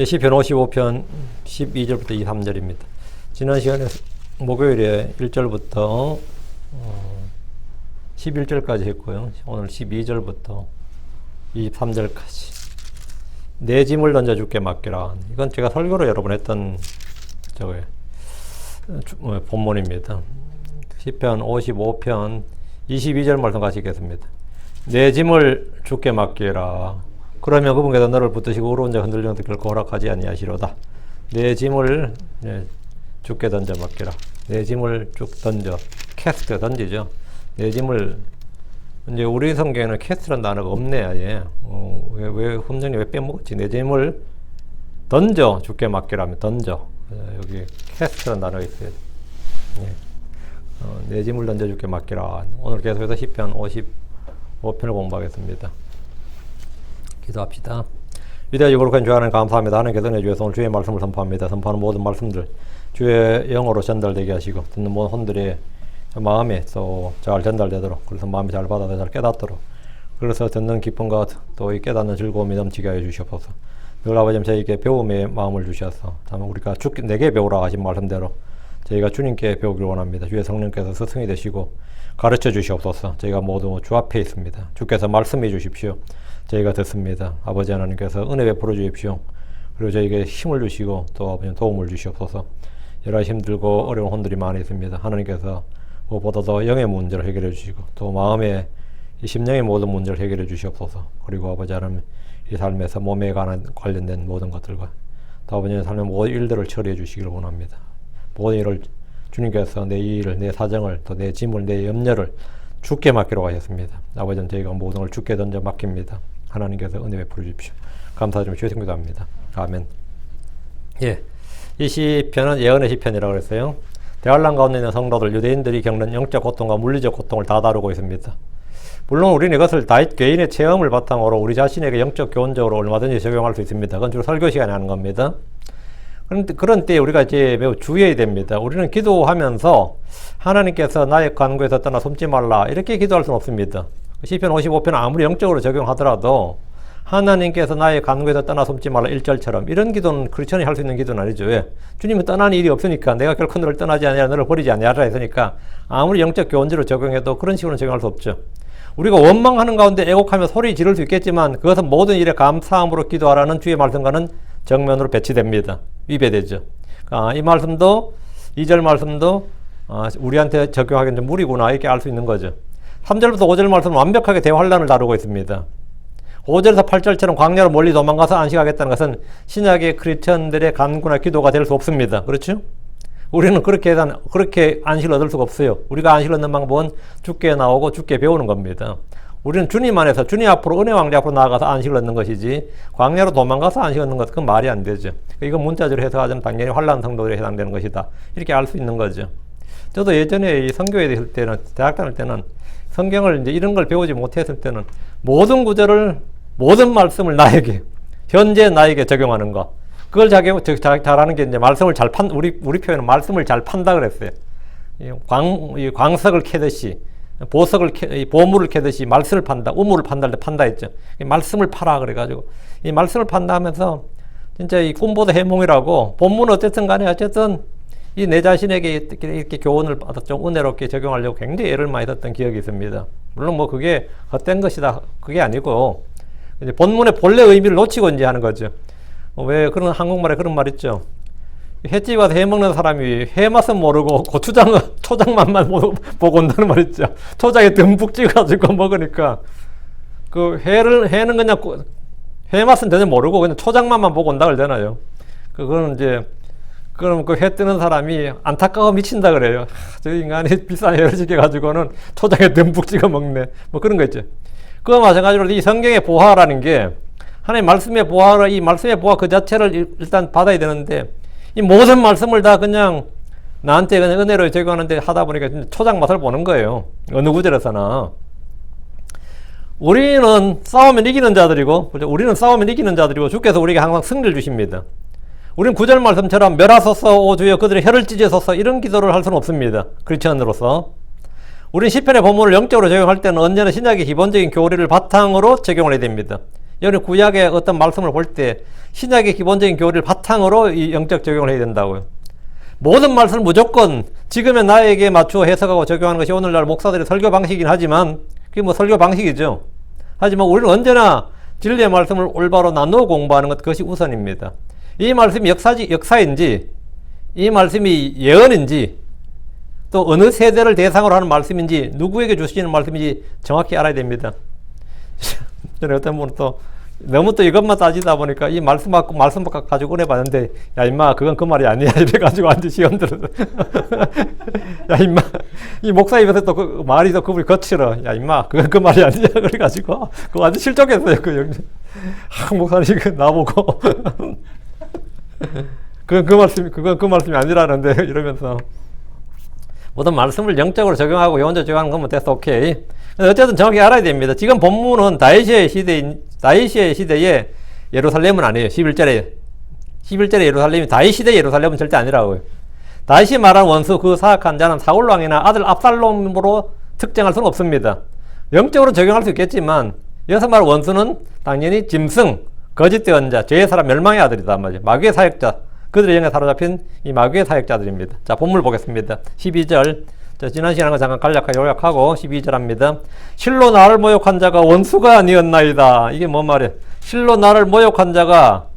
시편 55편 12절부터 23절입니다. 지난 시간에 목요일에 1절부터 11절까지 했고요. 오늘 12절부터 23절까지. 내 짐을 던져 주께 맡기라. 이건 제가 설교로 여러 번 했던 본문입니다. 시편 55편 22절 말씀 같이 읽겠습니다. 내 짐을 주께 맡기라. 그러면 그분께서 너를 붙드시고 의로운 자 흔들리는 것도 결코 허락하지 아니하시로다. 내 짐을 주께 던져 맡기라. 내 짐을 쭉 던져. 캐스트 던지죠. 내 짐을 이제 우리 성경에는 캐스트라는 단어가 없네 아예. 왜 혼전이 왜 빼먹었지? 내 짐을 던져 주께 맡기라면 던져. 여기 캐스트라는 단어가 있어요. 내 짐을 던져 주께 맡기라. 오늘 계속해서 시편 55편을 공부하겠습니다. 기도합시다. 위대하고 거룩한 주 하나님 감사합니다. 하나님께서 내주셔서 오늘 주의 말씀을 선포합니다. 선포하는 모든 말씀들 주의 영어로 전달되게 하시고 듣는 모든 혼들의 마음에 또 잘 전달되도록, 그래서 마음이 잘 받아서 잘 깨닫도록, 그래서 듣는 기쁨과 또 이 깨닫는 즐거움이 넘치게 하여 주시옵소서. 늘 아버지 저희에게 배움의 마음을 주셔서 다만 우리가 내게 배우라 하신 말씀대로 저희가 주님께 배우길 원합니다. 주의 성령께서 스승이 되시고 가르쳐 주시옵소서. 저희가 모두 주 앞에 있습니다. 주께서 말씀해 주십시오. 저희가 듣습니다. 아버지 하나님께서 은혜 베풀어 주십시오. 그리고 저희에게 힘을 주시고 또 아버지 도움을 주시옵소서. 여러 가지 힘들고 어려운 혼들이 많이 있습니다. 하나님께서 무엇보다도 영의 문제를 해결해 주시고 또 마음의 이 심령의 모든 문제를 해결해 주시옵소서. 그리고 아버지 하나님 이 삶에서 몸에 관련된 모든 것들과 또 아버지의 삶의 모든 일들을 처리해 주시기를 원합니다. 모든 일을 주님께서 내 일을, 내 사정을, 또 내 짐을, 내 염려를 주께 맡기러 가셨습니다. 아버지는 저희가 모든 걸 주께 던져 맡깁니다. 하나님께서 은혜 베풀어 주십시오. 감사드리며 주의 성기도 합니다. 아멘. 이 시편은 예언의 시편이라고 그랬어요. 대환란 가운데 있는 성도들, 유대인들이 겪는 영적 고통과 물리적 고통을 다 다루고 있습니다. 물론 우리는 이것을 개인의 체험을 바탕으로 우리 자신에게 영적 교훈적으로 얼마든지 적용할 수 있습니다. 그건 주로 설교 시간에 하는 겁니다. 그런데 그런 때에 우리가 이제 매우 주의해야 됩니다. 우리는 기도하면서 하나님께서 나의 간구에서 떠나 숨지 말라 이렇게 기도할 수는 없습니다. 시편 55편은 아무리 영적으로 적용하더라도 하나님께서 나의 간구에서 떠나 숨지 말라 1절처럼 이런 기도는 크리스천이 할 수 있는 기도는 아니죠. 왜? 주님은 떠나는 일이 없으니까, 내가 결코 너를 떠나지 아니하라, 너를 버리지 아니하라 했으니까 아무리 영적 교훈적으로 적용해도 그런 식으로는 적용할 수 없죠. 우리가 원망하는 가운데 애곡하며 소리 지를 수 있겠지만 그것은 모든 일에 감사함으로 기도하라는 주의 말씀과는 정면으로 배치됩니다. 위배되죠. 이 말씀도 2절 말씀도 우리한테 적용하기는 좀 무리구나 이렇게 알 수 있는 거죠. 3절부터 5절 말씀은 완벽하게 대환란을 다루고 있습니다. 5절에서 8절처럼 광야로 멀리 도망가서 안식하겠다는 것은 신약의 크리스천들의 간구나 기도가 될 수 없습니다. 그렇죠? 우리는 그렇게 안식을 얻을 수가 없어요. 우리가 안식을 얻는 방법은 주께 나오고 주께 배우는 겁니다. 우리는 주님 안에서 주님 앞으로 은혜 왕자 앞으로 나아가서 안식을 얻는 것이지 광야로 도망가서 안식을 얻는 것 그건 말이 안 되죠. 이건 문자적으로 해석하자면 당연히 환난 성도들에 해당되는 것이다. 이렇게 알 수 있는 거죠. 저도 예전에 이 선교에 있을 때는, 대학 다닐 때는 성경을 이제 이런 걸 배우지 못했을 때는 모든 구절을, 모든 말씀을 현재 나에게 적용하는 거. 그걸 잘하는 게 이제 말씀을 우리 표현은 말씀을 잘 판다 그랬어요. 광석을 캐듯이, 보물을 캐듯이 말씀을 판다, 우물을 판다 했죠. 말씀을 파라 그래가지고 이 말씀을 판다 하면서 진짜 이 꿈보다 해몽이라고, 본문은 어쨌든 간에 어쨌든 이 내 자신에게 이렇게 교훈을 받아 좀 은혜롭게 적용하려고 굉장히 애를 많이 썼던 기억이 있습니다. 물론 뭐 그게 헛된 것이다 그게 아니고 이제 본문의 본래 의미를 놓치고 이제 하는 거죠. 왜 그런 한국말에 그런 말 있죠. 횟집 가서 해 먹는 사람이 해 맛은 모르고 초장맛만 보고 온다는 말 있죠. 초장에 듬뿍 찍어가지고 먹으니까 그 해는 그냥 해 맛은 전혀 모르고 그냥 초장맛만 보고 온다 그러잖아요. 그거는 이제 그럼 그 해 뜨는 사람이 안타까워 미친다 그래요. 저 인간이 비싼 해를 지켜가지고는 초장에 듬뿍 찍어 먹네. 뭐 그런 거 있죠. 그거 마찬가지로 이 성경의 보화라는 게 하나님 말씀의 보화라, 이 말씀의 보화 그 자체를 일단 받아야 되는데 이 모든 말씀을 다 그냥 나한테 그냥 은혜로 적용하는데 하다 보니까 초장 맛을 보는 거예요. 어느 구절에서나. 우리는 싸우면 이기는 자들이고 주께서 우리에게 항상 승리를 주십니다. 우리는 9절 말씀처럼 멸하소서 오 주여 그들의 혀를 찢으소서 이런 기도를 할 수는 없습니다. 크리스천으로서. 우리는 시편의 본문을 영적으로 적용할 때는 언제나 신약의 기본적인 교리를 바탕으로 적용을 해야 됩니다. 여러분 구약의 어떤 말씀을 볼 때 신약의 기본적인 교리를 바탕으로 이 영적 적용을 해야 된다고요. 모든 말씀을 무조건 지금의 나에게 맞추어 해석하고 적용하는 것이 오늘날 목사들의 설교 방식이긴 하지만 그게 뭐 설교 방식이죠. 하지만 우리는 언제나 진리의 말씀을 올바로 나누어 공부하는 것, 그것이 우선입니다. 이 말씀이 역사인지 이 말씀이 예언인지 또 어느 세대를 대상으로 하는 말씀인지 누구에게 주시는 말씀인지 정확히 알아야 됩니다. 저는 어떤 분은 또 너무 또 이것만 따지다 보니까 이 말씀 가지고 은혜 받는데, 야 임마 그건 그 말이 아니야 이래가지고 완전 시험 들어서 야 임마 이 목사 입에서 또 그 말이 또 그분이 거칠어. 야 임마 그건 그 말이 아니야 그래가지고 그 완전 실족했어요. 목사님 그 나보고 그건 그 말씀이 아니라는데 이러면서 모든 말씀을 영적으로 적용하고 영적으로 적용하는 거면 됐어. 오케이. 어쨌든 정확히 알아야 됩니다. 지금 본문은 다윗의 시대에 예루살렘은 아니에요. 11절에 예루살렘이 다윗 시대의 예루살렘은 절대 아니라고요. 다윗이 말한 원수 그 사악한 자는 사울왕이나 아들 압살롬으로 특정할 수는 없습니다. 영적으로 적용할 수 있겠지만 여기서 말한 원수는 당연히 짐승, 거짓된 자, 죄의 사람, 멸망의 아들이다 말이죠. 마귀의 사역자, 그들의 영에 사로잡힌 이 마귀의 사역자들입니다. 자, 본문을 보겠습니다. 12절. 자, 지난 시간에 잠깐 간략하게 요약하고 12절 합니다. 실로 나를 모욕한 자가 원수가 아니었나이다. 이게 뭔 말이에요? 실로 나를 모욕한 자가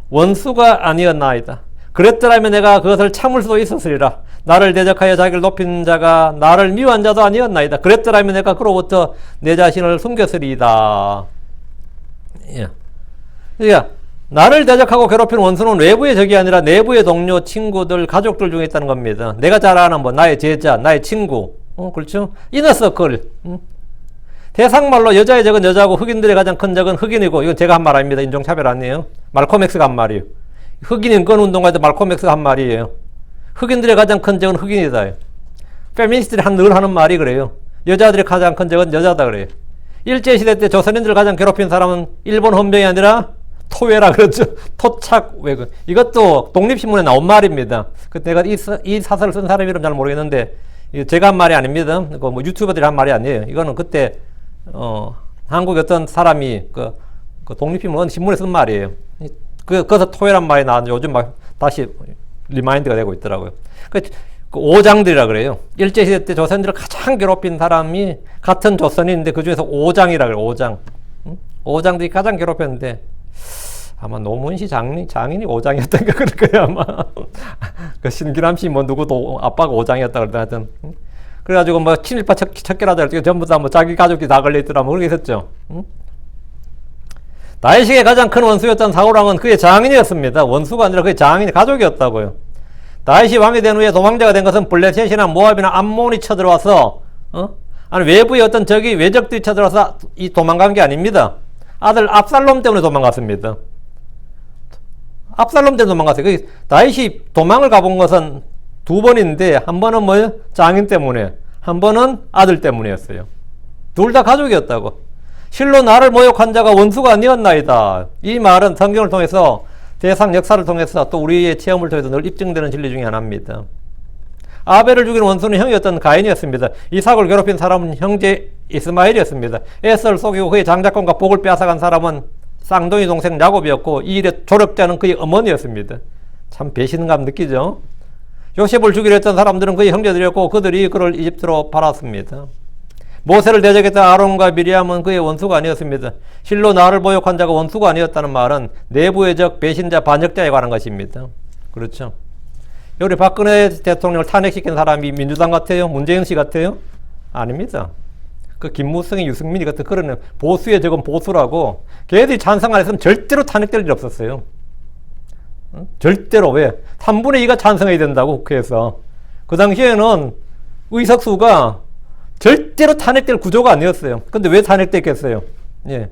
원수가 아니었나이다. 그랬더라면 내가 그것을 참을 수도 있었으리라. 나를 대적하여 자기를 높인 자가 나를 미워한 자도 아니었나이다. 그랬더라면 내가 그로부터 내 자신을 숨겼으리이다. 예. 그러니까 나를 대적하고 괴롭히는 원수는 외부의 적이 아니라 내부의 동료, 친구들, 가족들 중에 있다는 겁니다. 내가 잘 아는 뭐 나의 제자, 나의 친구, 그렇죠? 이너서클. 대상말로 여자의 적은 여자고 흑인들의 가장 큰 적은 흑인이고, 이건 제가 한 말 아닙니다. 인종차별 아니에요. 말콤 X가 한 말이에요. 흑인 인권 운동가도 말콤 X가 한 말이에요. 흑인들의 가장 큰 적은 흑인이다. 페미니스트들이 늘 하는 말이 그래요. 여자들의 가장 큰 적은 여자다 그래요. 일제시대 때 조선인들을 가장 괴롭힌 사람은 일본 헌병이 아니라 토웨라 그렇죠. 토착 외국. 이것도 독립신문에 나온 말입니다. 그 내가 이 사설을 쓴 사람 이름 잘 모르겠는데 제가 한 말이 아닙니다. 그 뭐 유튜버들이 한 말이 아니에요. 이거는 그때 한국의 어떤 사람이 그 독립신문 신문에 쓴 말이에요. 그래서 토웨란 말이 나왔는데 요즘 막 다시 리마인드가 되고 있더라고요. 그 오장들이라 그래요. 일제시대 때 조선인들을 가장 괴롭힌 사람이 같은 조선인인데 그 중에서 오장이라 그래요. 오장. 오장들이 가장 괴롭혔는데 아마 노문시 장인이 오장이었던가 그럴 거예요 아마. 그 신기남 씨 뭐 누구도 아빠가 오장이었다 그러더니 하여튼 그래가지고 뭐 친일파 척결하자 그랬더니 전부 다 뭐 자기 가족이 다 걸려있더라 뭐 그렇게 했었죠. 다윗에게 가장 큰 원수였던 사울왕은 그의 장인이었습니다. 원수가 아니라 그의 장인이 가족이었다고요. 다윗이 왕이 된 후에 도망자가 된 것은 블레셋이나 모압이나 암몬이 쳐들어와서 아니 외부의 어떤 외적들이 쳐들어와서 이 도망간 게 아닙니다. 아들 압살롬 때문에 도망갔습니다. 압살롬 때문에 도망갔어요. 다윗이 도망을 가본 것은 두 번인데 한 번은 뭐예요? 장인 때문에, 한 번은 아들 때문이었어요. 둘 다 가족이었다고. 실로 나를 모욕한 자가 원수가 아니었나이다. 이 말은 성경을 통해서 대상 역사를 통해서 또 우리의 체험을 통해서 늘 입증되는 진리 중에 하나입니다. 아벨을 죽인 원수는 형이었던 가인이었습니다. 이삭을 괴롭힌 사람은 형제 이스마엘이었습니다. 에서를 속이고 그의 장자권과 복을 빼앗아간 사람은 쌍둥이 동생 야곱이었고 이 일의 조력자는 그의 어머니였습니다. 참 배신감 느끼죠? 요셉을 죽이려 했던 사람들은 그의 형제들이었고 그들이 그를 이집트로 팔았습니다. 모세를 대적했던 아론과 미리암은 그의 원수가 아니었습니다. 실로 나를 모욕한 자가 원수가 아니었다는 말은 내부의 적, 배신자, 반역자에 관한 것입니다. 그렇죠? 우리 박근혜 대통령을 탄핵시킨 사람이 민주당 같아요? 문재인 씨 같아요? 아닙니다. 그 김무성이 유승민이 같은 그런 보수의 적은 보수라고 걔들이 찬성 안 했으면 절대로 탄핵될 일 없었어요. 절대로. 왜? 3분의 2가 찬성해야 된다고 국회에서. 그 당시에는 의석수가 절대로 탄핵될 구조가 아니었어요. 근데 왜 탄핵됐겠어요? 예.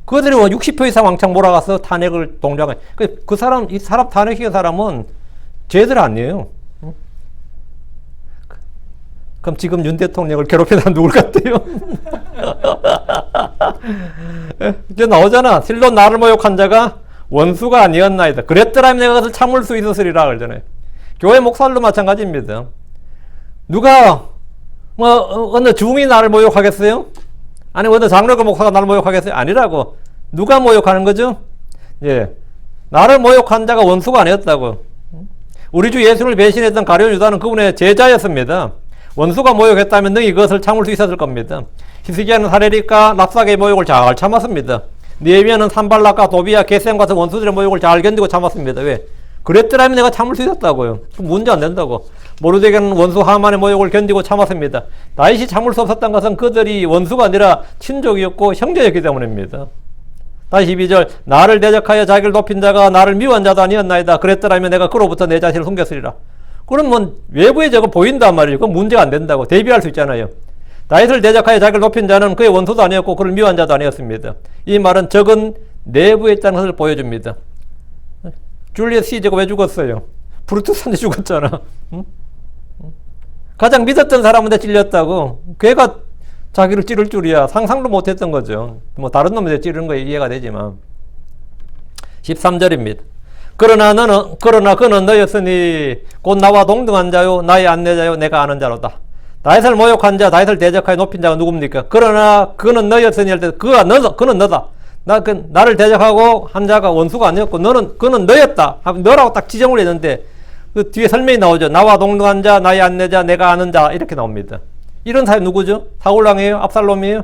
그들이 60표 이상 왕창 몰아가서 탄핵을 동정해. 그 사람, 이 사람 탄핵시킨 사람은 쟤들 아니에요. 그럼 지금 윤 대통령을 괴롭히는 사람 누굴 같아요? 이제 나오잖아. 실로 나를 모욕한 자가 원수가 아니었나이다. 그랬더라면 내가 그것을 참을 수 있었으리라 그러잖아요. 교회 목사들도 마찬가지입니다. 누가 어느 주민이 나를 모욕하겠어요? 아니 어느 장로교 목사가 나를 모욕하겠어요? 아니라고. 누가 모욕하는 거죠? 예. 나를 모욕한 자가 원수가 아니었다고. 우리 주 예수를 배신했던 가룟 유다는 그분의 제자였습니다. 원수가 모욕했다면 능히 그것을 참을 수 있었을 겁니다. 히스기야는 사레리까 랍사게의 모욕을 잘 참았습니다. 느헤미야는 산발락과 도비야 게셈 같은 원수들의 모욕을 잘 견디고 참았습니다. 왜? 그랬더라면 내가 참을 수 있었다고요. 문제 안 된다고. 모르드게는 원수 하만의 모욕을 견디고 참았습니다. 다윗이 참을 수 없었던 것은 그들이 원수가 아니라 친족이었고 형제였기 때문입니다. 다시 12절 나를 대적하여 자기를 높인 자가 나를 미워한 자도 아니었나이다. 그랬더라면 내가 그로부터 내 자신을 숨겼으리라. 그러면 외부에 저거 보인단 말이에요. 그건 문제가 안 된다고. 대비할 수 있잖아요. 다윗을 대적하여 자기를 높인 자는 그의 원수도 아니었고 그를 미워한 자도 아니었습니다. 이 말은 적은 내부에 있다는 것을 보여줍니다. 줄리엣 시저가 왜 죽었어요? 브루투스한테 죽었잖아. 응? 가장 믿었던 사람한테 찔렸다고. 걔가 자기를 찌를 줄이야. 상상도 못했던 거죠. 뭐 다른 놈한테 찌르는 거에 이해가 되지만. 13절입니다. 그러나 그는 너였으니 곧 나와 동등한 자요 나의 안내자요 내가 아는 자로다. 다윗을 모욕한 자, 다윗을 대적하여 높인 자가 누굽니까? 그러나 그는 너였으니 할 때 그는 너다. 나를 대적하고 한 자가 원수가 아니었고 그는 너였다. 너라고 딱 지정을 했는데 그 뒤에 설명이 나오죠. 나와 동등한 자, 나의 안내자, 내가 아는 자 이렇게 나옵니다. 이런 사람이 누구죠? 사울왕이에요? 압살롬이에요?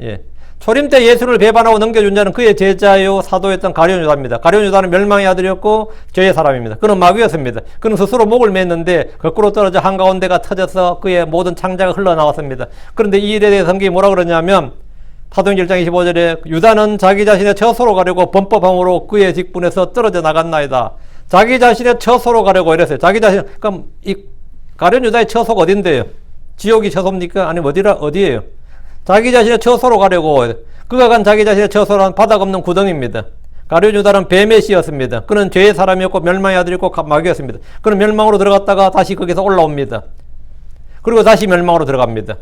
예. 초림 때 예수를 배반하고 넘겨준 자는 그의 제자요 사도였던 가룟 유다입니다. 가룟 유다는 멸망의 아들이었고 죄의 사람입니다. 그는 마귀였습니다. 그는 스스로 목을 맸는데 거꾸로 떨어져 한가운데가 터져서 그의 모든 창자가 흘러나왔습니다. 그런데 이 일에 대해 성경이 뭐라 그러냐면 사도행전 1장 25절에 유다는 자기 자신의 처소로 가려고 범법함으로 그의 직분에서 떨어져 나갔나이다. 자기 자신의 처소로 가려고 이랬어요. 자기 자신, 그럼 이 가룟 유다의 처소가 어딘데요? 지옥이 처소입니까? 아니면 어디예요? 자기 자신의 처소로 가려고 그가 간 자기 자신의 처소란 바닥 없는 구덩이입니다. 가룟 유다는 뱀의 씨였습니다. 그는 죄의 사람이었고 멸망의 아들이었고 마귀였습니다. 그는 멸망으로 들어갔다가 다시 거기서 올라옵니다. 그리고 다시 멸망으로 들어갑니다.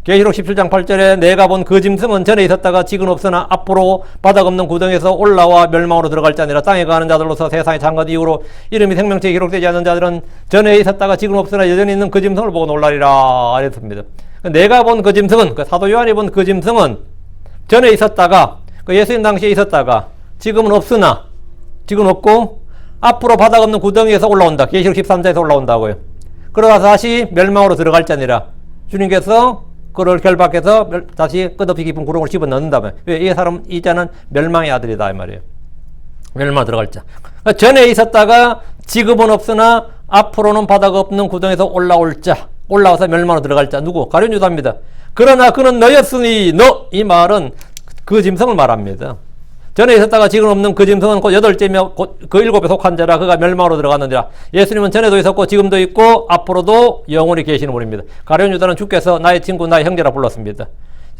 계시록 17장 8절에 내가 본 그 짐승은 전에 있었다가 지금 없으나 앞으로 바닥 없는 구덩이에서 올라와 멸망으로 들어갈 자니라. 땅에 가는 자들로서 세상의 장것 이후로 이름이 생명책에 기록되지 않는 자들은 전에 있었다가 지금 없으나 여전히 있는 그 짐승을 보고 놀라리라 이랬습니다. 내가 본 그 짐승은, 사도 요한이 본 그 짐승은 전에 있었다가 예수님 당시에 있었다가 지금은 없으나 지금 없고 앞으로 바닥 없는 구덩이에서 올라온다. 계시록 13장에서 올라온다고요. 그러다 다시 멸망으로 들어갈 자니라. 주님께서 그를 결박해서 다시 끝없이 깊은 구렁으로 집어넣는다며. 왜? 이 사람, 이 자는 멸망의 아들이다 이 말이에요. 멸망 들어갈 자. 그러니까 전에 있었다가 지금은 없으나 앞으로는 바닥 없는 구덩이에서 올라올 자. 올라와서 멸망으로 들어갈 자. 누구? 가룟 유다입니다. 그러나 그는 너였으니 이 말은 그 짐승을 말합니다. 전에 있었다가 지금 없는 그 짐승은 곧 여덟째며 그 일곱에 속한 자라. 그가 멸망으로 들어갔느니라. 예수님은 전에도 있었고 지금도 있고 앞으로도 영원히 계시는 분입니다. 가룟 유다는 주께서 나의 친구 나의 형제라 불렀습니다.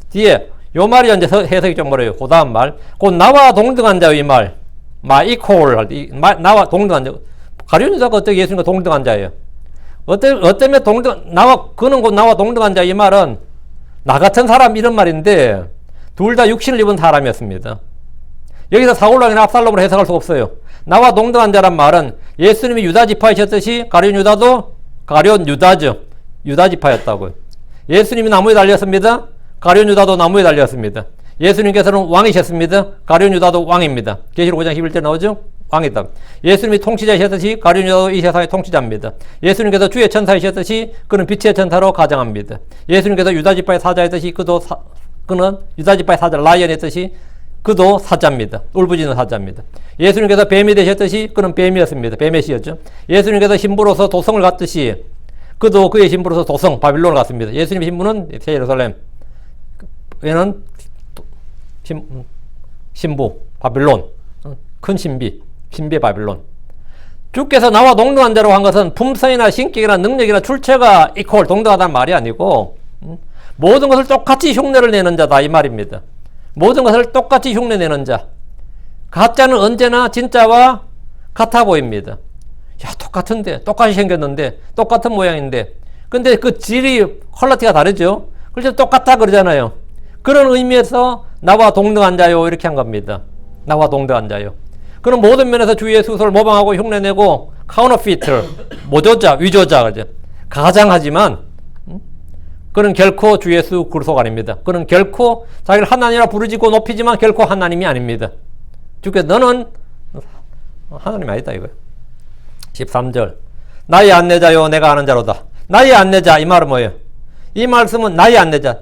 뒤에 요 말이 이제 해석이 좀 어려워요. 그 다음 말, 곧 나와 동등한 자의 말, 마이콜 할 때 나와 동등한 자. 가룟 유다가 어떻게 예수님과 동등한 자예요? 어때면 그는 곧 나와 동등한 자 이 말은 나 같은 사람 이런 말인데 둘 다 육신을 입은 사람이었습니다. 여기서 사울왕이나 압살롬으로 해석할 수 없어요. 나와 동등한 자란 말은 예수님이 유다 지파이셨듯이 가룟 유다도 가룟 유다죠. 유다 지파였다고요. 예수님이 나무에 달렸습니다. 가룟 유다도 나무에 달렸습니다. 예수님께서는 왕이셨습니다. 가룟 유다도 왕입니다. 계시록 5장 11절 나오죠? 왕이다. 예수님이 통치자이셨듯이 가룟 유다도 이 세상의 통치자입니다. 예수님께서 주의 천사이셨듯이 그는 빛의 천사로 가정합니다. 예수님께서 유다 지파의 사자였듯이 그는 유다 지파의 사자 라이언이었듯이 그도 사자입니다. 울부짖는 사자입니다. 예수님께서 뱀이 되셨듯이 그는 뱀이었습니다. 뱀의 씨였죠. 예수님께서 신부로서 도성을 갔듯이 그도 그의 신부로서 도성 바빌론을 갔습니다. 예수님의 신부는 새 예루살렘, 얘는 신부 바빌론, 큰 신비의 바빌론. 주께서 나와 동등한 자로 한 것은 품성이나 신격이나 능력이나 출처가 이퀄 동등하다는 말이 아니고 모든 것을 똑같이 흉내를 내는 자다 이 말입니다. 모든 것을 똑같이 흉내내는 자. 가짜는 언제나 진짜와 같아 보입니다. 야, 똑같이 생겼는데, 똑같은 모양인데. 근데 그 질이, 퀄리티가 다르죠? 그래서 똑같아 그러잖아요. 그런 의미에서 나와 동등한 자요. 이렇게 한 겁니다. 나와 동등한 자요. 그런 모든 면에서 주 예수를 모방하고 흉내내고, 카운터피트, 모조자, 위조자, 그죠? 가장하지만, 그는 결코 주 예수 그리스도가 아닙니다. 그는 결코 자기를 하나님이라 부르짖고 높이지만 결코 하나님이 아닙니다. 주께서 너는 하나님이 아니다 이거예요. 13절 나의 안내자요 내가 아는 자로다. 나의 안내자 이 말은 뭐예요? 이 말씀은 나의 안내자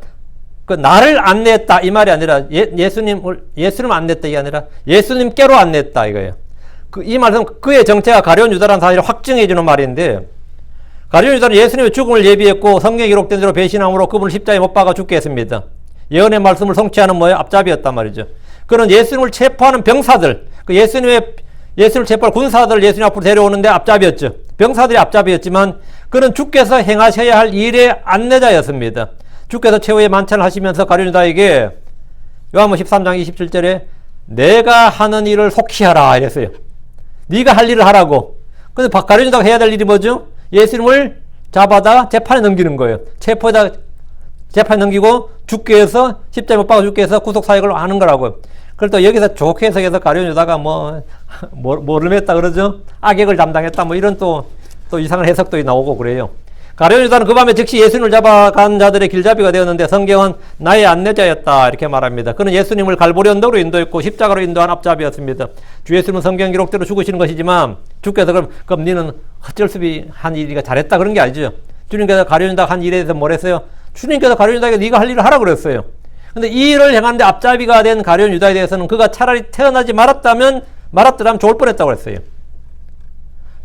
그 나를 안내했다 이 말이 아니라 예수님을 안내했다 이게 아니라 예수님께로 안내했다 이거예요. 이 말씀은 그의 정체가 가룟 유다라는 사실을 확증해 주는 말인데 가룟 유다는 예수님의 죽음을 예비했고 성경에 기록된 대로 배신함으로 그분을 십자가에 못 박아 죽게 했습니다. 예언의 말씀을 성취하는 뭐예요? 앞잡이였단 말이죠. 그는 예수님을 체포하는 병사들 예수님을 체포할 군사들을 예수님 앞으로 데려오는데 앞잡이였죠. 병사들이 앞잡이였지만 그는 주께서 행하셔야 할 일의 안내자였습니다. 주께서 최후의 만찬을 하시면서 가룟 유다에게 요한복음 13장 27절에 내가 하는 일을 속히 하라 이랬어요. 네가 할 일을 하라고. 근데 가룟 유다가 해야 될 일이 뭐죠? 예수님을 잡아다 재판에 넘기는 거예요. 체포에다 재판에 넘기고 죽게 해서 십자가에 못 박아 죽게 해서 구속사역을 하는 거라고요. 그래서 여기서 좋게 해석해서 가룟 유다가 뭐를 했다 그러죠? 악역을 담당했다 이런 또 이상한 해석도 나오고 그래요. 가룟 유다는 그 밤에 즉시 예수님을 잡아간 자들의 길잡이가 되었는데 성경은 나의 안내자였다 이렇게 말합니다. 그는 예수님을 갈보리 언덕으로 인도했고 십자가로 인도한 앞잡이였습니다. 주 예수님은 성경 기록대로 죽으시는 것이지만 주께서 그럼 너는 어쩔 수 없이 한 일이가 잘했다 그런 게 아니죠. 주님께서 가룟 유다가 한 일에 대해서 뭘 했어요? 주님께서 가룟 유다에게 네가 할 일을 하라 그랬어요. 근데 이 일을 행하는데 앞잡이가 된 가룟 유다에 대해서는 그가 차라리 태어나지 말았더라면 좋을 뻔했다고 했어요.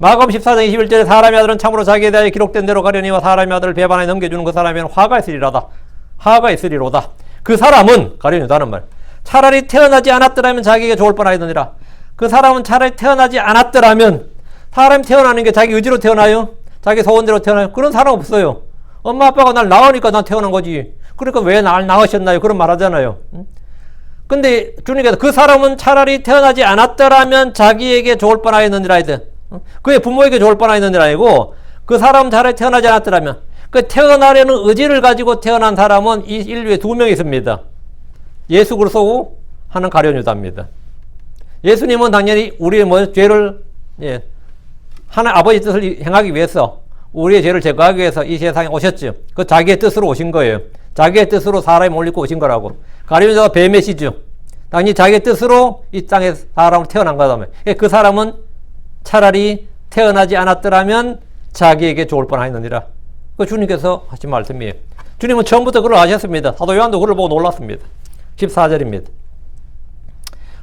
마가복음 14장 21절에 사람의 아들은 참으로 자기에 대하여 기록된 대로 가려니와 사람의 아들을 배반하여 넘겨주는 그 사람에는 화가 있으리로다. 그 사람은 가룟 유다는 말 차라리 태어나지 않았더라면 자기에게 좋을 뻔하였느니라. 그 사람은 차라리 태어나지 않았더라면 사람이 태어나는 게 자기 의지로 태어나요? 자기 소원대로 태어나요? 그런 사람 없어요. 엄마 아빠가 날 낳으니까 난 태어난 거지. 그러니까 왜 날 낳으셨나요? 그런 말 하잖아요. 근데 주님께서 그 사람은 차라리 태어나지 않았더라면 자기에게 좋을 뻔하였느니라 해야 그의 부모에게 좋을 뻔하였느니라 아니고 그 사람은 차라리 태어나지 않았더라면 그 태어나려는 의지를 가지고 태어난 사람은 이 인류에 2명 있습니다. 예수 그리스도 하는 가룟 유다입니다. 예수님은 당연히 우리의 죄를 하나님 아버지 뜻을 행하기 위해서 우리의 죄를 제거하기 위해서 이 세상에 오셨죠. 그 자기의 뜻으로 오신 거예요. 자기의 뜻으로 사람이 몰리고 오신 거라고. 가룟 유다가 뱀의 시죠. 당연히 자기의 뜻으로 이 땅에 사람으로 태어난 거다며. 그 사람은 차라리 태어나지 않았더라면 자기에게 좋을 뻔하였느니라. 그 주님께서 하신 말씀이에요. 주님은 처음부터 그걸 아셨습니다. 사도 요한도 그걸 보고 놀랐습니다. 14절입니다.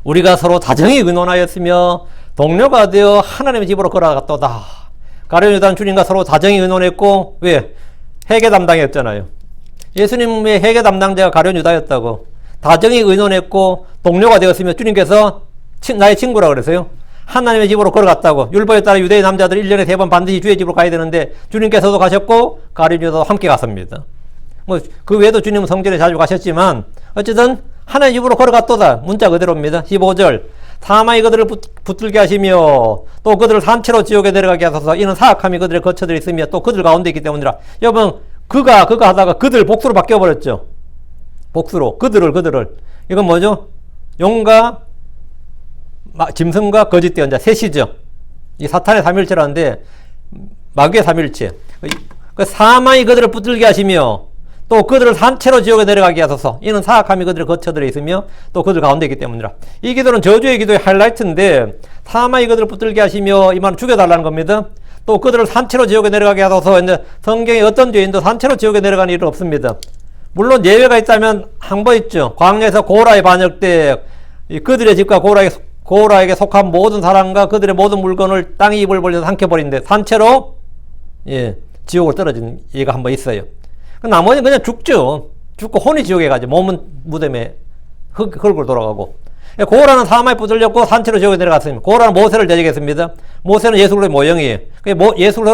우리가 서로 다정히 의논하였으며 동료가 되어 하나님의 집으로 걸어갔도다. 가룟 유다는 주님과 서로 다정히 의논했고 왜? 회개 담당이었잖아요. 예수님의 회개 담당자가 가룟 유다였다고. 다정히 의논했고 동료가 되었으며 주님께서 나의 친구라 그랬어요. 하나님의 집으로 걸어갔다고. 율법에 따라 유대의 남자들 1년에 3번 반드시 주의 집으로 가야 되는데 주님께서도 가셨고 가룟 유다도 함께 갔습니다. 그 외에도 주님은 성전에 자주 가셨지만 어쨌든 하나님의 집으로 걸어갔도다. 문자 그대로입니다. 15절 사망이 그들을 붙들게 하시며 또 그들을 산채로 지옥에 내려가게 하소서. 이는 사악함이 그들의 거처들에 있으며 또 그들 가운데 있기 때문이라. 여러분 그가 하다가 그들 복수로 바뀌어버렸죠. 복수로 그들을 이건 뭐죠? 용과 짐승과 거짓 대언자 셋이죠. 이 사탄의 삼일체라는데 마귀의 삼일체. 그 사망이 그들을 붙들게 하시며 또 그들을 산채로 지옥에 내려가게 하소서. 이는 사악함이 그들의 거처들에 있으며 또 그들 가운데 있기 때문이라. 이 기도는 저주의 기도의 하이라이트인데 사망이 그들을 붙들게 하시며 이 말은 죽여달라는 겁니다. 또 그들을 산채로 지옥에 내려가게 하소서. 이제 성경에 어떤 죄인도 산채로 지옥에 내려가는 일은 없습니다. 물론 예외가 있다면 한 번 있죠. 광야에서 고라의 반역 때 그들의 집과 고라에게 속한 모든 사람과 그들의 모든 물건을 땅에 입을 벌려서 삼켜버린데 산채로 지옥을 떨어진 예가 한 번 있어요. 나머지는 그냥 죽죠. 죽고 혼이 지옥에 가죠. 몸은 무덤에 흙으로 돌아가고. 고라는 사마에 붙들렸고 산채로 지옥에 내려갔습니다. 고라는 모세를 대적했습니다. 모세는 예수 그리스도의 모형이에요.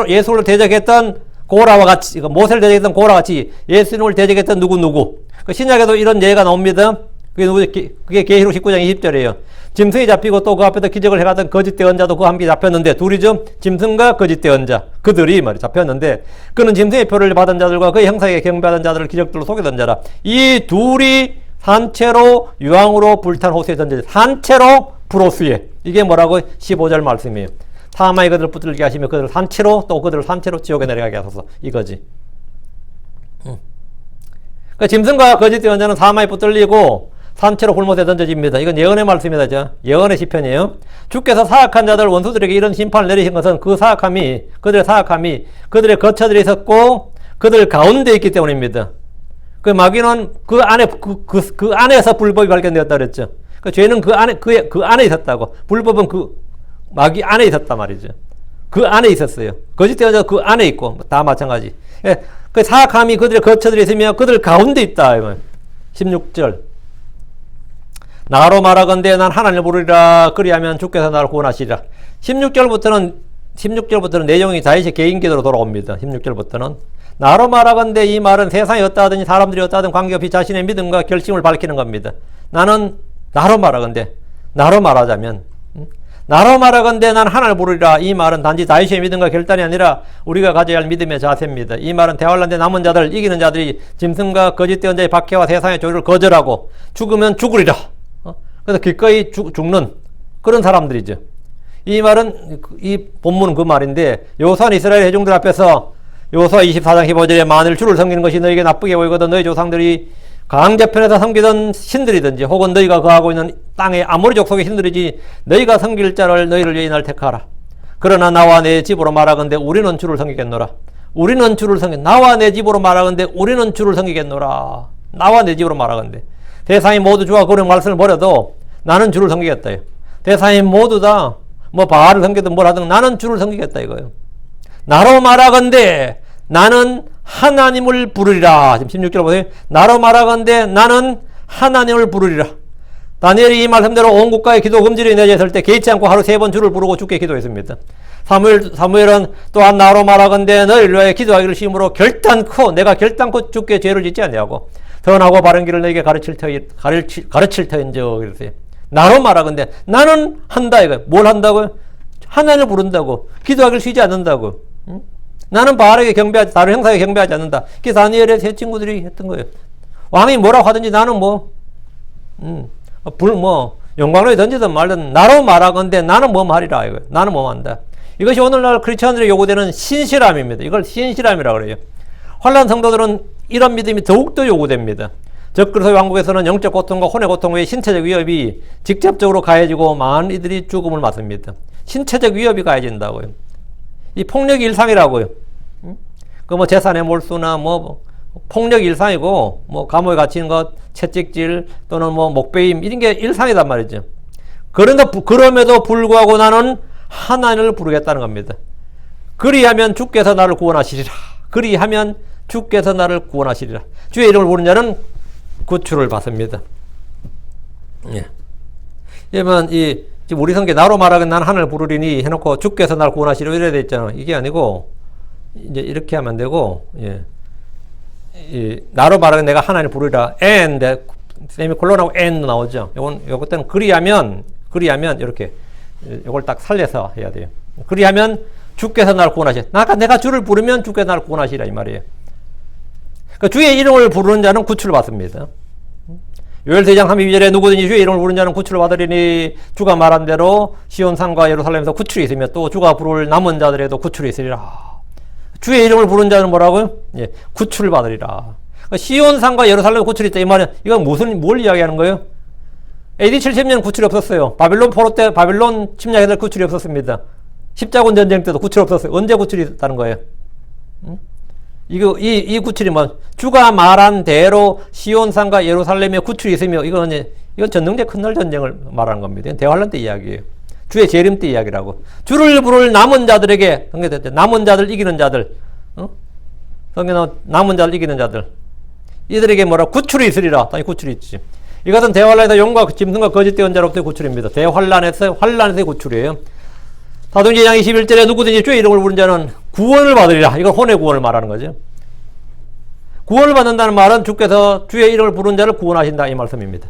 예수를 대적했던 고라와 같이, 모세를 대적했던 고라와 같이 예수님을 대적했던 누구. 신약에도 이런 예가 나옵니다. 그게 계시록 19장 20절이에요. 짐승이 잡히고 또 그 앞에서 기적을 해가던 거짓 대언자도 그와 함께 잡혔는데 둘이죠. 짐승과 거짓 대언자 그들이 잡혔는데 그는 짐승의 표를 받은 자들과 그의 형사에게 경배하던 자들을 기적들로 속이던 자라. 이 둘이 산채로 유황으로 불탄 호수에 던져져. 산채로 불호수에. 이게 뭐라고? 15절 말씀이에요. 사망이 그들을 붙들게 하시며 그들을 산채로 또 그들을 산채로 지옥에 내려가게 하소서. 이거지. 그 짐승과 거짓 예언자는 사망에 붙들리고 산채로 굴못에 던져집니다. 이건 예언의 말씀이다. 예언의 시편이에요. 주께서 사악한 자들 원수들에게 이런 심판을 내리신 것은 그들의 사악함이 그들의 거처들에 있었고 그들 가운데 있기 때문입니다. 그 마귀는 그 안에서 불법이 발견되었다 그랬죠. 그 죄는 그 안에 있었다고. 불법은 그 마귀 안에 있었단 말이죠. 그 안에 있었어요. 거짓 예언자 그 안에 있고 다 마찬가지. 예, 그 사악함이 그들의 거처들에 있으며 그들 가운데 있다. 16절. 나로 말하건대 난 하나님을 부르리라. 그리하면 주께서 나를 구원하시리라. 16절부터는 내용이 다윗의 개인 기도로 돌아옵니다. 16절부터는 나로 말하건대 이 말은 세상이 어떠하든지 사람들이 어떠하든 관계없이 자신의 믿음과 결심을 밝히는 겁니다. 나는 나로 말하건대 나로 말하자면 나로 말하건대 난 하나님을 부르리라. 이 말은 단지 다윗의 믿음과 결단이 아니라 우리가 가져야 할 믿음의 자세입니다. 이 말은 대환란대 남은 자들 이기는 자들이 짐승과 거짓 예언자의 박해와 세상의 조류를 거절하고 죽으면 죽으리라. 그래서 기꺼이 죽는 그런 사람들이죠. 이 말은 이 본문은 그 말인데 여호수아는 이스라엘 회중들 앞에서 여호수아 24장 15절에 만일 주를 섬기는 것이 너에게 나쁘게 보이거든 너희 조상들이 강자편에서 섬기던 신들이든지 혹은 너희가 거하고 있는 땅의 아모리 족속의 신들이지 너희가 섬길 자를 너희를 위해 날 택하라. 그러나 나와 내 집으로 말하건대 우리는 주를 섬기겠노라. 우리는 주를 나와 내 집으로 말하건대 우리는 주를 섬기겠노라. 나와 내 집으로 말하건대 세상이 모두 주와 그의 말씀을 버려도 나는 주를 섬기겠다. 세상이 모두 다 뭐 바알을 섬기든 뭘 하든 나는 주를 섬기겠다 이거예요. 나로 말하건대 나는 하나님을 부르리라. 지금 16절 보세요. 나로 말하건대 나는 하나님을 부르리라. 다니엘이 이 말씀대로 온 국가의 기도 금지를 내렸을 때 개의치 않고 하루 3번 주를 부르고 주께 기도했습니다. 사무엘은 또한 나로 말하건대 너희를 위하여 기도하기를 심으로 내가 결단코 주께 죄를 짓지 아니하고 선하고 바른 길을 너에게 가르칠 터인즉 그랬어요. 나로 말하건대 나는 한다 이거. 뭘 한다고요? 하나님을 부른다고. 기도하기를 쉬지 않는다고. 응? 나는 바알에게 다른 형사에게 경배하지 않는다. 그게 다니엘의 세 친구들이 했던 거예요. 왕이 뭐라고 하든지 나는 영광로에 던지든 말든 나로 말하건대 나는 뭐 말이라 이거예요. 나는 뭐 한다. 이것이 오늘날 크리스천들에게 요구되는 신실함입니다. 이걸 신실함이라고 그래요. 환난 성도들은 이런 믿음이 더욱더 요구됩니다. 적그리스도 왕국에서는 영적 고통과 혼의 고통 외에 신체적 위협이 직접적으로 가해지고 많은 이들이 죽음을 맞습니다. 신체적 위협이 가해진다고요. 이 폭력이 일상이라고요. 그 재산의 몰수나 폭력이 일상이고 감옥에 갇히는 것, 채찍질 또는 목베임 이런 게 일상이단 말이죠. 그럼에도 불구하고 나는 하나님을 부르겠다는 겁니다. 그리하면 주께서 나를 구원하시리라. 그리하면 주께서 나를 구원하시리라. 주의 이름을 부르는 자는 구출을 받습니다. 예. 그러면 지금 우리 성경에 나로 말하건 나는 하나님을 부르리니 해놓고 주께서 나를 구원하시리라 이래야 돼 있잖아. 이게 아니고 이제 이렇게 하면 되고, 예. 나로 말하건 내가 하나님을 부르리라. 세미콜론하고 나오죠. 요것들은 그리하면 이렇게 요걸 딱 살려서 해야 돼요. 그리하면 주께서 나를 구원하시라. 내가 주를 부르면 주께서 나를 구원하시라 이 말이에요. 그러니까 주의 이름을 부르는 자는 구출을 받습니다. 요엘 4장 32절에 누구든지 주의 이름을 부르는 자는 구출을 받으리니 주가 말한 대로 시온산과 예루살렘에서 구출이 있으며 또 주가 부를 남은 자들에도 구출이 있으리라. 주의 이름을 부르는 자는 뭐라고요? 예, 구출을 받으리라. 그러니까 시온산과 예루살렘에 구출이 있다 이 말은 이건 뭘 이야기하는 거예요? AD 70년 구출이 없었어요. 바빌론 포로 때 바빌론 침략에 대한 구출이 없었습니다. 십자군 전쟁 때도 구출이 없었어요. 언제 구출이 있다는 거예요? 이 구출이 주가 말한 대로 시온산과 예루살렘에 구출이 있으며 이건 전능제 큰날 전쟁을 말하는 겁니다. 이건 대환란 때 이야기예요. 주의 재림 때 이야기라고. 주를 부를 남은 자들에게 남은 자들 이기는 자들, 성경은 남은 자들 이기는 자들 이들에게 구출이 있으리라. 당연히 구출이 있지. 이것은 대환란에서 용과 짐승과 거짓 예언자로부터의 구출입니다. 대환란에서의 구출이에요. 사도행전 2장 21절에 누구든지 주의 이름을 부른 자는 구원을 받으리라. 이건 혼의 구원을 말하는 거죠. 구원을 받는다는 말은 주께서 주의 이름을 부른 자를 구원하신다 이 말씀입니다.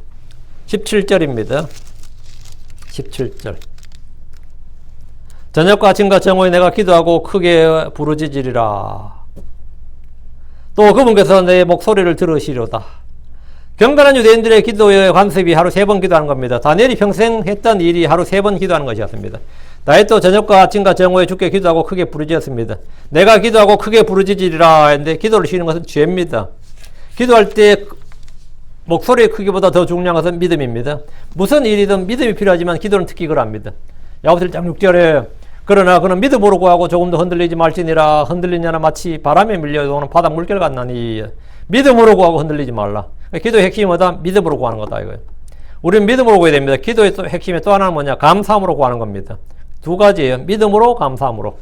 17절입니다. 17절. 저녁과 아침과 정오에 내가 기도하고 크게 부르짖으리라. 또 그분께서 내 목소리를 들으시려다. 경건한 유대인들의 기도의 관습이 하루 3번 기도하는 겁니다. 다니엘이 평생 했던 일이 하루 3번 기도하는 것이었습니다. 다윗도 저녁과 아침과 정오에 주께 기도하고 크게 부르짖었습니다. 내가 기도하고 크게 부르짖으리라 했는데 기도를 쉬는 것은 죄입니다. 기도할 때 목소리의 크기보다 더 중요한 것은 믿음입니다. 무슨 일이든 믿음이 필요하지만 기도는 특히 그럽니다. 야고보서 1장 6절에 그러나 그는 믿음으로 구하고 조금도 흔들리지 말지니라. 흔들리냐나 마치 바람에 밀려오는 바닥 물결 같나니. 믿음으로 구하고 흔들리지 말라. 기도의 핵심이 뭐다? 믿음으로 구하는 거다 이거예요. 우리는 믿음으로 구해야 됩니다. 기도의 핵심이 또 하나는 뭐냐? 감사함으로 구하는 겁니다. 두 가지예요. 믿음으로, 감사함으로.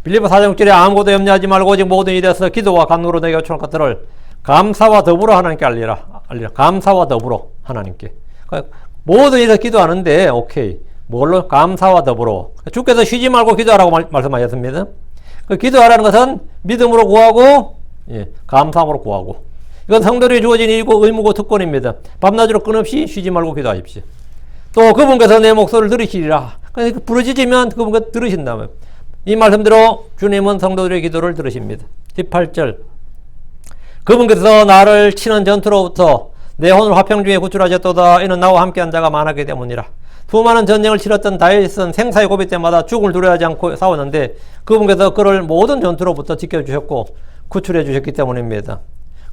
빌립보 4장 6절에 아무것도 염려하지 말고 오직 모든 일에서 기도와 간구로 내게 요청할 것들을 감사와 더불어 하나님께 알리라. 감사와 더불어 하나님께. 그러니까 모든 일에서 기도하는데 오케이. 뭘로? 감사와 더불어. 주께서 쉬지 말고 기도하라고 말씀하셨습니다. 그 기도하라는 것은 믿음으로 구하고 감사함으로 구하고. 이건 성도들이 주어진 일이고 의무고 특권입니다. 밤낮으로 끊없이 쉬지 말고 기도하십시오. 또 그분께서 내 목소리를 들으시리라. 그러니까 부르짖으면 그분께서 들으신다면. 이 말씀대로 주님은 성도들의 기도를 들으십니다. 18절 그분께서 나를 치는 전투로부터 내 혼을 화평 중에 구출하셨도다. 이는 나와 함께한 자가 많았기 때문이라. 수많은 전쟁을 치렀던 다윗은 생사의 고비 때마다 죽음을 두려워하지 않고 싸웠는데 그분께서 그를 모든 전투로부터 지켜주셨고 구출해 주셨기 때문입니다.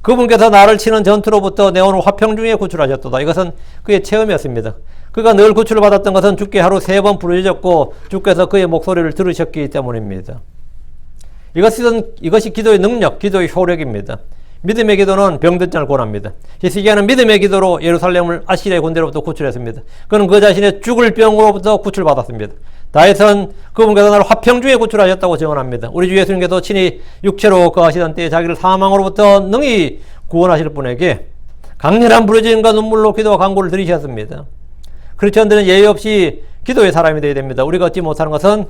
그분께서 나를 치는 전투로부터 내 혼을 화평 중에 구출하셨도다. 이것은 그의 체험이었습니다. 그가 늘 구출을 받았던 것은 주께 하루 3번 부르짖었고 주께서 그의 목소리를 들으셨기 때문입니다. 이것이 기도의 능력, 기도의 효력입니다. 믿음의 기도는 병든 자를 구원합니다. 히스기야는 믿음의 기도로 예루살렘을 아시리아의 군대로부터 구출했습니다. 그는 그 자신의 죽을 병으로부터 구출받았습니다. 다윗은 그분께서 나를 화평 중에 구출하셨다고 증언합니다. 우리 주 예수님께서 친히 육체로 거하시던 때에 자기를 사망으로부터 능히 구원하실 분에게 강렬한 부르짖음과 눈물로 기도와 간구를 드리셨습니다. 크리스천들은 예의 없이 기도의 사람이 되어야 됩니다. 우리가 얻지 못하는 것은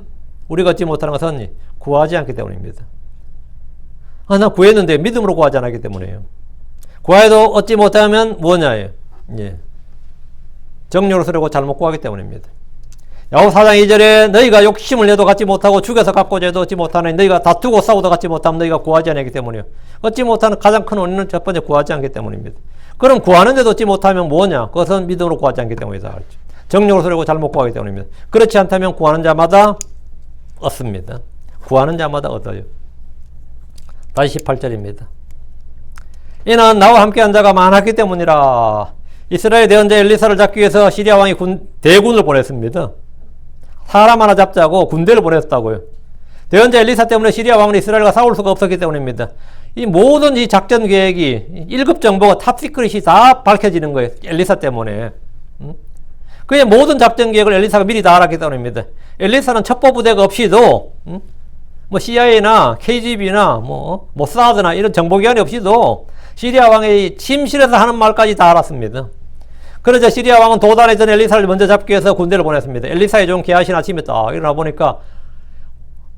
구하지 않기 때문입니다. 나 구했는데 믿음으로 구하지 않았기 때문이에요. 구하여도 얻지 못하면 뭐냐예요? 정욕으로 쓰려고 잘못 구하기 때문입니다. 야고보 4장 2절에 너희가 욕심을 내도 갖지 못하고 죽여서 갖고자 해도 얻지 못하는 너희가 다투고 싸우도 갖지 못하면 너희가 구하지 않기 때문이에요. 얻지 못하는 가장 큰 원인은 첫 번째 구하지 않기 때문입니다. 그럼 구하는데도 얻지 못하면 뭐냐? 그것은 믿음으로 구하지 않기 때문이다. 정욕으로 쓰려고 잘못 구하기 때문입니다. 그렇지 않다면 구하는 자마다 얻습니다. 구하는 자마다 얻어요. 다시 18절입니다. 이는 나와 함께한 자가 많았기 때문이라. 이스라엘 대언자 엘리사를 잡기 위해서 시리아 왕이 대군을 보냈습니다. 사람 하나 잡자고 군대를 보냈다고요. 대언자 엘리사 때문에 시리아 왕은 이스라엘과 싸울 수가 없었기 때문입니다. 이 모든 이 작전 계획이 1급 정보가 탑시크릿이 다 밝혀지는 거예요. 엘리사 때문에. 그의 모든 작전 계획을 엘리사가 미리 다 알았기 때문입니다. 엘리사는 첩보 부대가 없이도 CIA나 KGB나 모사드나 이런 정보기관이 없이도 시리아 왕의 침실에서 하는 말까지 다 알았습니다. 그러자 시리아 왕은 도단에 전 엘리사를 먼저 잡기 위해서 군대를 보냈습니다. 엘리사의 종 게하신 아침에 딱 일어나 보니까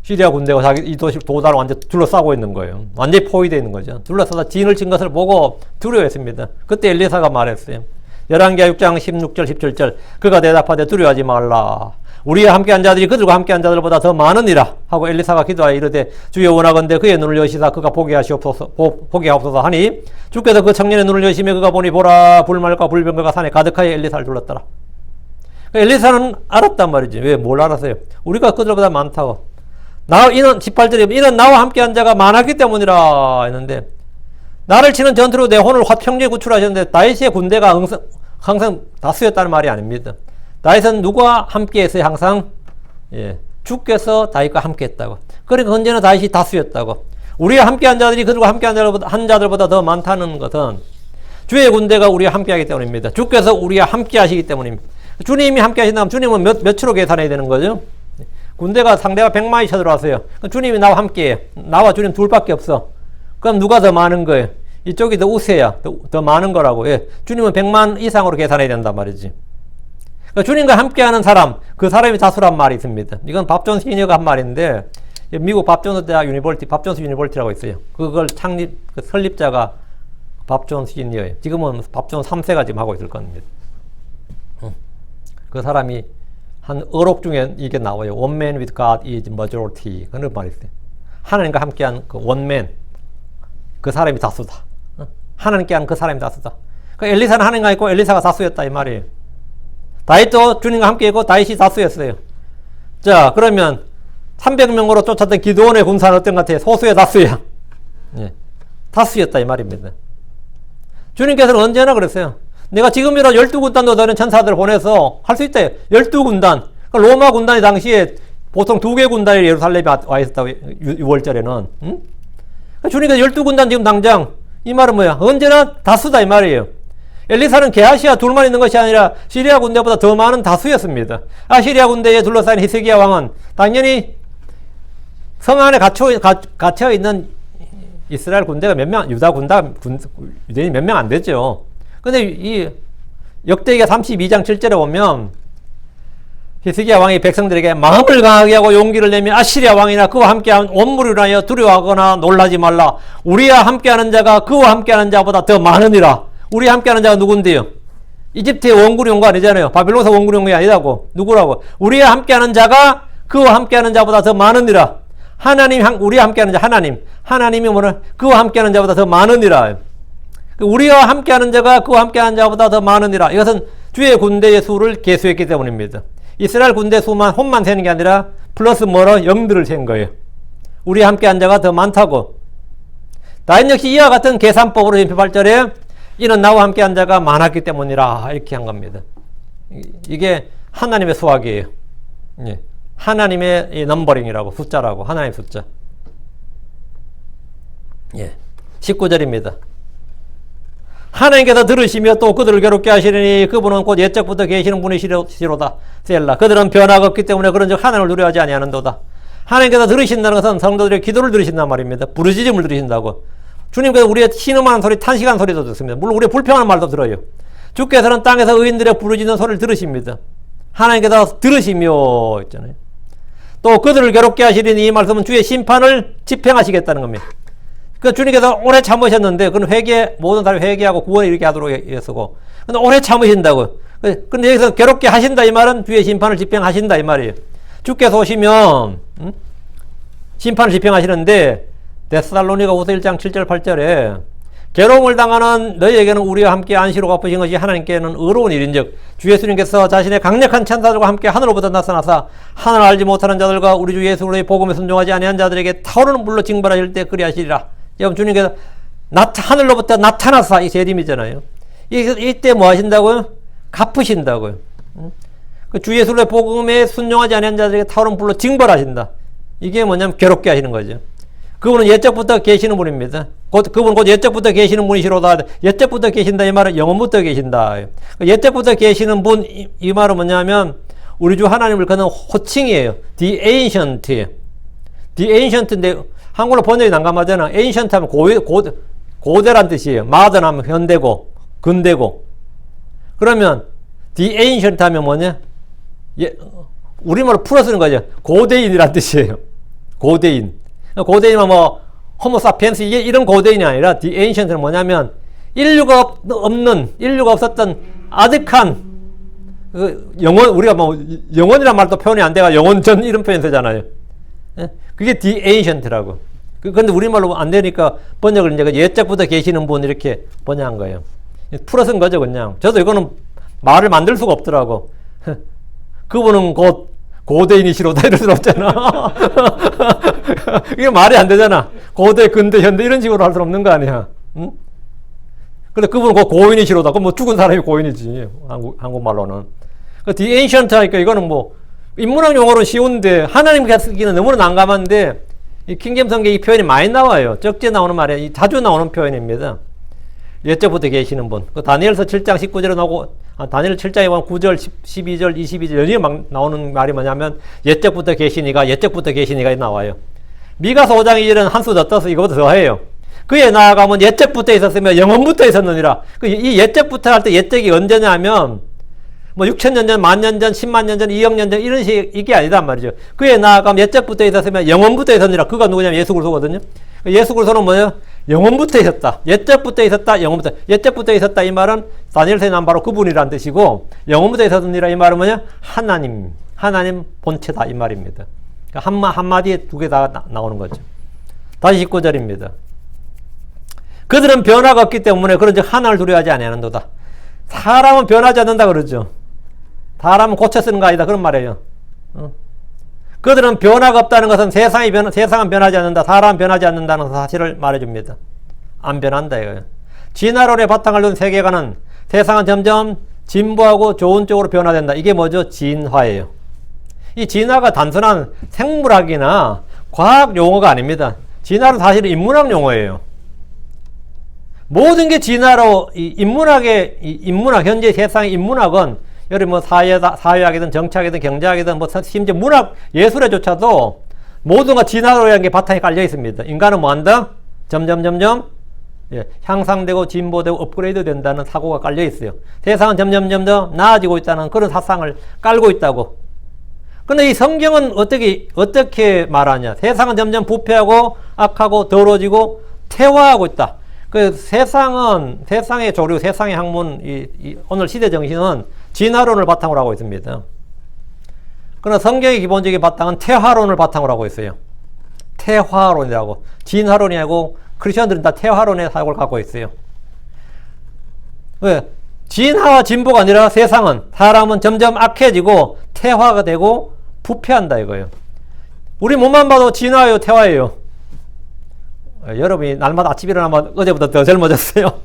시리아 군대가 자기 이 도단을 완전 둘러싸고 있는 거예요. 완전히 포위되어 있는 거죠. 둘러싸다 진을 친 것을 보고 두려워했습니다. 그때 엘리사가 말했어요. 열왕기하 6장 16절 17절 그가 대답하되 두려워하지 말라. 우리와 함께한 자들이 그들과 함께한 자들보다 더 많으니라 하고 엘리사가 기도하여 이르되 주여 원하건대 그의 눈을 여시사 그가 보게 하옵소서 하니 주께서 그 청년의 눈을 여시며 그가 보니 보라 불말과 불병거가 산에 가득하여 엘리사를 둘렀더라. 엘리사는 알았단 말이지. 왜? 뭘 알았어요? 우리가 그들보다 많다고. 이는 18절에 이는 나와 함께한 자가 많았기 때문이라 했는데 나를 치는 전투로 내 혼을 화평지에 구출하셨는데 다윗의 군대가 항상 다수였다는 말이 아닙니다. 다윗은 누구와 함께 했어요? 항상 주께서 다윗과 함께 했다고. 그러니까 언제나 다윗이 다수였다고. 우리와 함께한 자들이 그들과 함께한 자들보다 더 많다는 것은 주의 군대가 우리와 함께하기 때문입니다. 주께서 우리와 함께 하시기 때문입니다. 주님이 함께 하신다면 주님은 몇으로 계산해야 되는 거죠? 군대가 상대가 100만이 쳐들어왔어요. 주님이 나와 함께해. 나와 주님 둘밖에 없어. 그럼 누가 더 많은 거예요? 이쪽이 더 우세야. 더 많은 거라고. 주님은 100만 이상으로 계산해야 된단 말이지. 그러니까 주님과 함께하는 사람, 그 사람이 다수란 말이 있습니다. 이건 밥존스 시니어가 한 말인데 미국 밥존스 대학 밥존스 유니버시티라고 있어요. 그걸 설립자가 밥존스 시니어예요. 지금은 밥존스 3세가 지금 하고 있을 겁니다. 그 사람이 한 어록 중에 이게 나와요. One man with God is majority. 그런 말이 있어요. 하나님과 함께한 그 원맨, 그 사람이 다수다. 하나님께 한 그 사람이 다수다. 그 엘리사는 하나님과 있고 엘리사가 다수였다 이 말이에요. 다윗도 주님과 함께 있고 다윗이 다수였어요. 자, 그러면 300명으로 쫓았던 기드온의 군사는 어떤 것 같아요? 소수의 다수야. 다수였다 이 말입니다. 주님께서는 언제나 그랬어요. 내가 지금이라도 12군단도 되는 천사들을 보내서 할 수 있다. 12군단. 그러니까 로마 군단이 당시에 보통 2개 군단이 예루살렘에 와 있었다고, 6월절에는. 응? 주님께서 12군단 지금 당장, 이 말은 뭐야? 언제나 다수다, 이 말이에요. 엘리사는 게하시아 둘만 있는 것이 아니라 시리아 군대보다 더 많은 다수였습니다. 아시리아 군대에 둘러싸인 히스기야 왕은 당연히 성 안에 갇혀 있는 이스라엘 군대가 몇 명, 유대인이 몇 명 안 됐죠. 근데 이 역대기가 32장 7절에 보면 히스기야 왕이 백성들에게 마음을 강하게 하고 용기를 내며 아시리아 왕이나 그와 함께하는 온 무리를 하여 두려워하거나 놀라지 말라. 우리와 함께하는 자가 그와 함께하는 자보다 더 많으니라. 우리와 함께하는 자가 누군데요? 이집트의 원군이 온 거 아니잖아요. 바빌론에서 원군이 온 게 아니라고. 누구라고? 우리와 함께하는 자가 그와 함께하는 자보다 더 많으니라. 하나님, 우리와 함께하는 자, 하나님이 뭐냐? 그와 함께하는 자보다 더 많으니라. 우리와 함께하는 자가 그와 함께하는 자보다 더 많으니라. 이것은 주의 군대의 수를 계수했기 때문입니다. 이스라엘 군대 수만 혼만 세는 게 아니라 플러스 뭐로 영들을 센 거예요. 우리와 함께한 자가 더 많다고. 다윗 역시 이와 같은 계산법으로 8절에 이는 나와 함께한 자가 많았기 때문이라 이렇게 한 겁니다. 이게 하나님의 수학이에요. 하나님의 이 넘버링이라고, 숫자라고, 하나님의 숫자. 19절입니다. 하나님께서 들으시며 또 그들을 괴롭게 하시려니 그분은 곧 옛적부터 계시는 분이시로다. 셀라. 그들은 변화가 없기 때문에 그런즉 하나님을 두려워하지 아니하는도다. 하나님께서 들으신다는 것은 성도들의 기도를 들으신단 말입니다. 부르짖음을 들으신다고. 주님께서 우리의 신음하는 소리, 탄식하는 소리도 듣습니다. 물론 우리의 불평하는 말도 들어요. 주께서는 땅에서 의인들의 부르짖는 소리를 들으십니다. 하나님께서 들으시며 있잖아요. 또 그들을 괴롭게 하시리니 이 말씀은 주의 심판을 집행하시겠다는 겁니다. 그 주님께서 오래 참으셨는데 그건 모든 사람이 회개하고 구원을 이렇게 하도록 했었고, 근데 오래 참으신다고. 근데 여기서 괴롭게 하신다 이 말은 주의 심판을 집행하신다 이 말이에요. 주께서 오시면 심판을 집행하시는데 데살로니가 후서 1장 7절 8절에 괴로움을 당하는 너희에게는 우리와 함께 안시로 갚으신 것이 하나님께는 의로운 일인즉 주 예수님께서 자신의 강력한 천사들과 함께 하늘로부터 나타나사 하늘을 알지 못하는 자들과 우리 주 예수 그리스도의 복음에 순종하지 아니한 자들에게 타오르는 불로 징벌하실 때 그리하시리라. 여러분, 주님께서 하늘로부터 나타나사, 이 재림이잖아요. 이때 뭐 하신다고요? 갚으신다고요. 주 예수의 복음에 순종하지 않은 자들에게 타오른 불로 징벌하신다. 이게 뭐냐면 괴롭게 하시는 거죠. 그분은 옛적부터 계시는 분입니다. 그분은 곧 옛적부터 계시는 분이시로다. 옛적부터 계신다 이 말은 영원부터 계신다. 옛적부터 계시는 분, 이 말은 뭐냐면 우리 주 하나님을 그는 호칭이에요. The Ancient. The Ancient인데 한글로 번역이 난감하잖아. Ancient 하면 고대란 뜻이에요. Modern 하면 현대고 근대고. 그러면 The Ancient 하면 뭐냐? 우리말로 풀어 쓰는 거죠. 고대인이란 뜻이에요. 고대인. 고대인은 뭐 호모사피엔스 이런 고대인이 아니라 The Ancient는 뭐냐면 인류가 없었던 아득한 우리가 뭐 영원이란 말도 표현이 안 돼가 영원 전 이런 표현 쓰잖아요. 그게 The Ancient라고. 근데 우리말로 안 되니까 번역을 이제 옛적부터 계시는 분 이렇게 번역한 거예요. 풀어 쓴 거죠, 그냥. 저도 이거는 말을 만들 수가 없더라고. 그분은 곧 고대인이시로다 이럴 수 없잖아. 이게 말이 안 되잖아. 고대, 근대, 현대 이런 식으로 할 수 없는 거 아니야. 응? 근데 그분은 곧 고인이시로다. 그럼 뭐 죽은 사람이 고인이지. 한국말로는. The Ancient 하니까 이거는 뭐 인문학 용어로는 쉬운데 하나님께 쓰기는 너무나 난감한데 이 킹잼 성경에 이 표현이 많이 나와요. 적게 나오는 말이에요. 자주 나오는 표현입니다. 옛적부터 계시는 분. 다니엘서 7장 19절에 나오고, 다니엘 7장에 보면 9절, 12절, 22절, 연이어 막 나오는 말이 뭐냐면, 옛적부터 계시니가 나와요. 미가서 5장 2절은 한 수 더 떠서 이거보다 더 해요. 그에 나아가면 옛적부터 있었으며 영원부터 있었느니라. 이 옛적부터 할 때 옛적이 언제냐면, 뭐 6,000년 전, 10,000년 전, 10만 년 전, 2억 년 전, 이런 식, 이게 아니단 말이죠. 그에 나아가면 옛적부터 있었으며 영원부터 있었느니라. 그가 누구냐면 예수 그리스도거든요. 예수 그리스도는 뭐예요? 영원부터 있었다. 옛적부터 있었다. 영원부터. 옛적부터 있었다. 이 말은 다니엘서에 나온 바로 그분이란 뜻이고, 영원부터 있었느니라. 이 말은 뭐냐? 하나님 본체다. 이 말입니다. 한마디에 두 개 다 나오는 거죠. 다시 19절입니다. 그들은 변화가 없기 때문에 그런즉 하나를 두려워하지 아니하는도다. 사람은 변하지 않는다 그러죠. 사람은 고쳐 쓰는 거 아니다 그런 말이에요. 그들은 변화가 없다는 것은 세상은 변하지 않는다. 사람은 변하지 않는다는 사실을 말해줍니다. 안 변한다 이거예요. 진화론의 바탕을 둔 세계관은 세상은 점점 진보하고 좋은 쪽으로 변화된다. 이게 뭐죠? 진화예요. 이 진화가 단순한 생물학이나 과학 용어가 아닙니다. 진화는 사실은 인문학 용어예요. 모든 게 진화로, 인문학, 현재 세상의 인문학은, 예를 뭐 사회학이든 정치학이든 경제학이든 뭐 심지어 문학, 예술에조차도 모든 거 진화론이라는 게 바탕에 깔려 있습니다. 인간은 뭐 한다? 점점, 향상되고 진보되고 업그레이드 된다는 사고가 깔려 있어요. 세상은 점점 더 나아지고 있다는 그런 사상을 깔고 있다고. 근데 이 성경은 어떻게 말하냐? 세상은 점점 부패하고 악하고 더러워지고 퇴화하고 있다. 그 세상의 조류, 세상의 학문, 오늘 시대 정신은 진화론을 바탕으로 하고 있습니다. 그러나 성경의 기본적인 바탕은 퇴화론을 바탕으로 하고 있어요. 퇴화론이라고. 진화론이 아니고 크리스천들은 다 퇴화론의 사고를 갖고 있어요. 왜? 진화와 진보가 아니라 사람은 점점 악해지고 퇴화가 되고 부패한다 이거예요. 우리 몸만 봐도 진화예요, 퇴화예요. 여러분이 날마다 아침 일어나면 어제보다 더 젊어졌어요.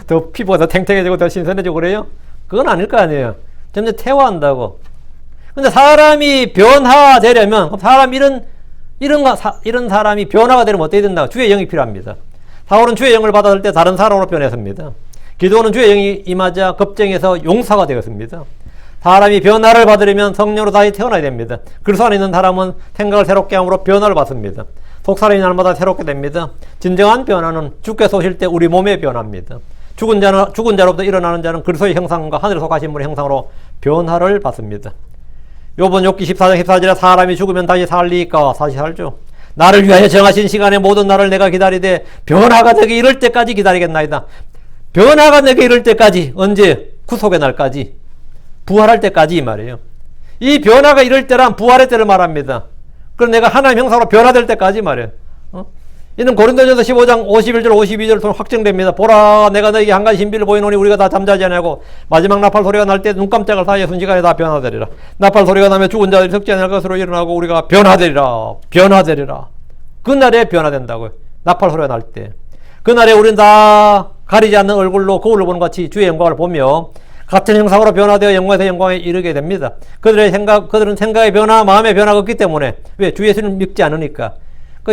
더 피부가 더 탱탱해지고 더 신선해지고 그래요? 그건 아닐 거 아니에요. 점점 퇴화한다고. 근데 사람이 변화되려면, 이런 사람이 변화가 되려면 어떻게 된다? 주의 영이 필요합니다. 사울은 주의 영을 받았을 때 다른 사람으로 변했습니다. 기도는 주의 영이 임하자 겁쟁에서 용사가 되었습니다. 사람이 변화를 받으려면 성령으로 다시 태어나야 됩니다. 그리스도 안에 있는 사람은 생각을 새롭게 함으로 변화를 받습니다. 속사람이 날마다 새롭게 됩니다. 진정한 변화는 주께서 오실 때 우리 몸의 변화입니다. 죽은 자로부터 일어나는 자는 그리스도의 형상과 하늘에 속하신 분의 형상으로 변화를 받습니다. 요번 욥기 14장 14절에 사람이 죽으면 다시 살리까? 다시 살죠. 나를 위하여 정하신 시간에 모든 날을 내가 기다리되 변화가 내게 이를 때까지 기다리겠나이다. 변화가 내게 이를 때까지. 언제? 구속의 날까지. 부활할 때까지 이 말이에요. 이 변화가 이럴 때란 부활의 때를 말합니다. 그럼 내가 하나님 형상으로 변화될 때까지 말이에요. 이는 고린도전서 15장 51절 52절 통해 확정됩니다. 보라 내가 너에게 한 가지 신비를 보이노니 우리가 다 잠자지 아니하고 마지막 나팔 소리가 날 때 눈깜짝을 사이에 순식간에 다 변화되리라. 나팔 소리가 나면 죽은 자들이 석지 않을 것으로 일어나고 우리가 변화되리라. 그날에 변화된다고요. 나팔 소리가 날 때. 그날에 우리는 다 가리지 않는 얼굴로 거울을 보는 같이 주의 영광을 보며 같은 형상으로 변화되어 영광에서 영광에 이르게 됩니다. 그들은 생각의 변화, 마음의 변화가 없기 때문에. 왜? 주 예수를 믿지 않으니까.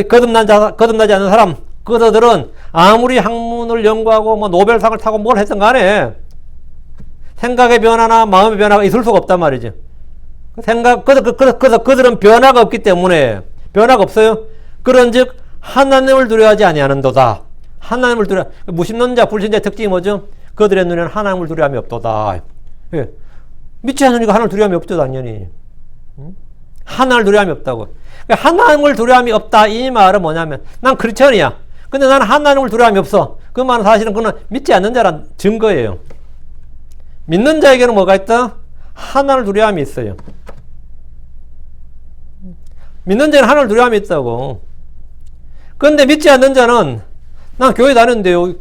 거듭나지 않는 사람, 그들은 아무리 학문을 연구하고 뭐 노벨상을 타고 뭘 했든 간에 생각의 변화나 마음의 변화가 있을 수가 없단 말이죠. 그들은 변화가 없기 때문에, 변화가 없어요. 그런즉 하나님을 두려워하지 아니하는도다. 하나님을 무신론자, 불신자의 특징이 뭐죠? 그들의 눈에는 하나님을 두려움이 없도다. 예. 믿지 않으니까 하나님을 두려움이 없죠, 당연히. 하나님을 두려움이 없다고. 하나님을 두려움이 없다. 이 말은 뭐냐면, 난 크리스천이야. 근데 나는 하나님을 두려움이 없어. 그 말은 사실은 그는 믿지 않는 자란 증거예요. 믿는 자에게는 뭐가 있다? 하나님을 두려움이 있어요. 믿는 자는 하나님을 두려움이 있다고. 근데 믿지 않는 자는, 난 교회 다니는데요.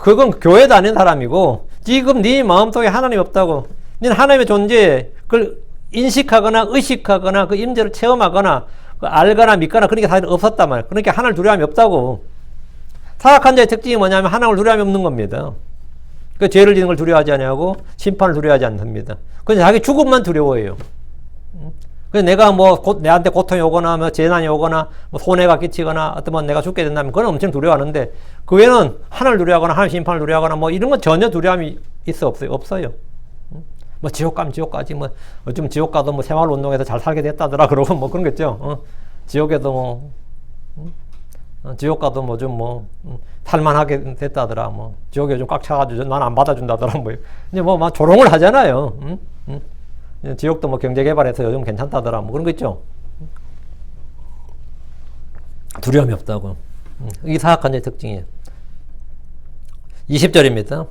그건 교회 다니는 사람이고, 지금 네 마음속에 하나님이 없다고. 너는 하나님의 존재, 그걸 인식하거나 의식하거나 그 임재를 체험하거나 알거나 믿거나 그런 게 사실 없었단 말이에요. 그러니까 하나님을 두려움이 없다고. 타락한 자의 특징이 뭐냐면 하나님을 두려움이 없는 겁니다. 그 죄를 지는 걸 두려워하지 않냐고 심판을 두려워하지 않습니다. 그냥 자기 죽음만 두려워해요. 그래서 내가 내한테 고통이 오거나 뭐 재난이 오거나 뭐 손해가 끼치거나 어떤 내가 죽게 된다면 그건 엄청 두려워하는데 그 외에는 하나님을 두려워하거나 하나님 심판을 두려워하거나 뭐 이런 건 전혀 두려움이 없어요. 뭐 지옥 가면 지옥 가지 뭐 요즘 지옥 가도 뭐 새마을 운동에서 잘 살게 됐다더라 그러고 뭐 그런 거죠. 지옥에도 지옥 가도 뭐 좀 살만하게 됐다더라 뭐 지옥에 좀 꽉 차가지고 난 안 받아준다더라 뭐 이제 막 조롱을 하잖아요. 지옥도 뭐 경제 개발해서 요즘 괜찮다더라 뭐 그런 거 있죠. 두려움이 없다고. 이게 사악한 자의 특징이에요. 20절입니다.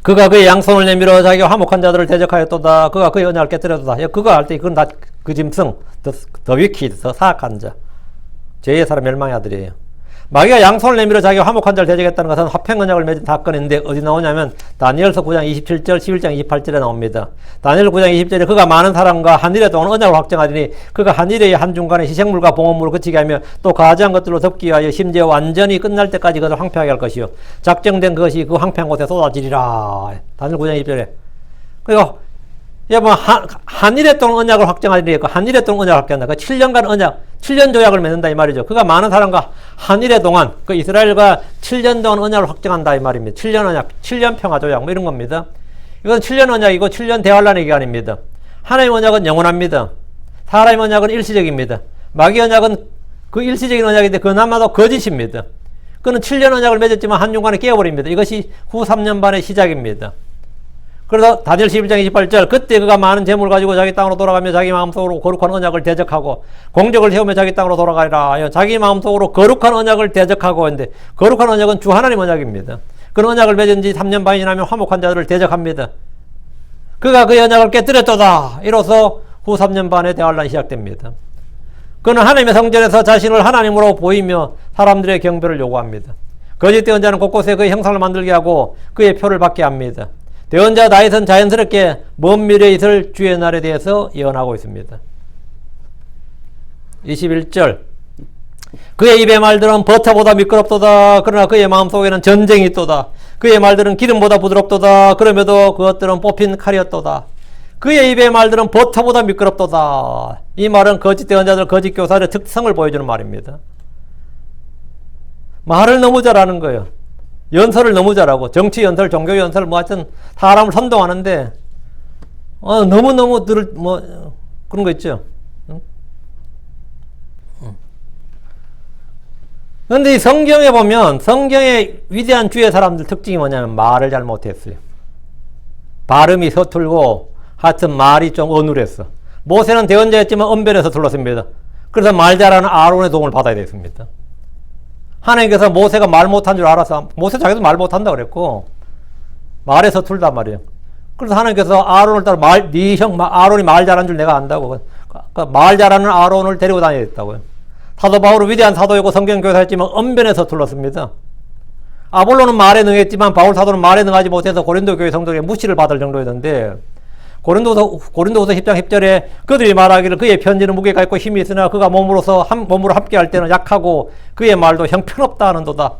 그가 그의 양손을 내밀어 자기가 화목한 자들을 대적하였도다. 그가 그의 언약을 깨뜨렸도다. 그가 할 때 그건 다 그 짐승, 더 위키, 더 사악한 자. 죄의 사람 멸망의 아들이에요. 마귀가 양손을 내밀어 자기가 화목한 자를 대적했다는 것은 화평 언약을 맺은 사건인데 어디 나오냐면 다니엘서 9장 27절 11장 28절에 나옵니다. 다니엘 9장 20절에 그가 많은 사람과 한일에 동안 언약을 확정하더니 그가 한일의 한중간에 희생물과 봉헌물을 그치게 하며 또 가지한 것들로 덮기 위하여 심지어 완전히 끝날 때까지 그것을 황폐하게 할 것이요 작정된 그것이 그 황폐한 곳에 쏟아지리라. 다니엘 9장 20절에. 그리고 여러분 한일에 동안 언약을 확정하더니 그 한일에 동안 언약을 확정한다. 그 7년간 언약 7년 조약을 맺는다 이 말이죠. 그가 많은 사람과 한일의 동안 그 이스라엘과 7년 동안 언약을 확정한다 이 말입니다. 7년 언약, 7년 평화 조약 뭐 이런 겁니다. 이건 7년 언약이고 7년 대환란의 기간입니다. 하나님 언약은 영원합니다. 사람의 언약은 일시적입니다. 마귀 언약은 그 일시적인 언약인데 그나마도 거짓입니다. 그는 7년 언약을 맺었지만 한중간에 깨어버립니다. 이것이 후 3년 반의 시작입니다. 그래서 다니엘 11장 28절 그때 그가 많은 재물을 가지고 자기 땅으로 돌아가며 자기 마음속으로 거룩한 언약을 대적하고 공적을 세우며 자기 땅으로 돌아가리라. 자기 마음속으로 거룩한 언약을 대적하고 했는데 거룩한 언약은 주 하나님 언약입니다. 그 언약을 맺은 지 3년 반이 지나면 화목한 자들을 대적합니다. 그가 그 언약을 깨뜨렸도다. 이로써 후 3년 반의 대환란이 시작됩니다. 그는 하나님의 성전에서 자신을 하나님으로 보이며 사람들의 경배를 요구합니다. 거짓 대언자는 곳곳에 그의 형상을 만들게 하고 그의 표를 받게 합니다. 대언자 다윗은 자연스럽게 먼 미래에 있을 주의 날에 대해서 예언하고 있습니다. 21절 그의 입의 말들은 버터보다 미끄럽도다. 그러나 그의 마음속에는 전쟁이 있도다. 그의 말들은 기름보다 부드럽도다. 그럼에도 그것들은 뽑힌 칼이었도다. 그의 입의 말들은 버터보다 미끄럽도다. 이 말은 거짓 대언자들, 거짓 교사들의 특성을 보여주는 말입니다. 말을 너무 잘하는 거예요. 연설을 너무 잘하고 정치 연설, 종교 연설 뭐 하여튼 사람을 선동하는데 너무너무 그런 거 있죠. 그런데 이 성경에 보면 성경의 위대한 주의 사람들 특징이 뭐냐면 말을 잘 못했어요. 발음이 서툴고 하여튼 말이 좀 어눌했어. 모세는 대언자였지만 언변에서 둘렀습니다. 그래서 말 잘하는 아론의 도움을 받아야 됐습니다. 하나님께서 모세가 말 못한 줄 알아서 모세 자기도 말 못한다 그랬고 말에 서툴단 말이에요. 그래서 하나님께서 아론을 따라 네 형 아론이 말 잘하는 줄 내가 안다고 말 잘하는 아론을 데리고 다녀야 됐다고요. 사도 바울은 위대한 사도이고 성경 교사였지만 언변에 서툴렀습니다. 아볼로는 말에 능했지만 바울 사도는 말에 능하지 못해서 고린도 교회 성도에게 무시를 받을 정도였는데 고린도서 10장 10절에 그들이 말하기를 그의 편지는 무게가 있고 힘이 있으나 그가 몸으로 함께 할 때는 약하고 그의 말도 형편없다 하는도다.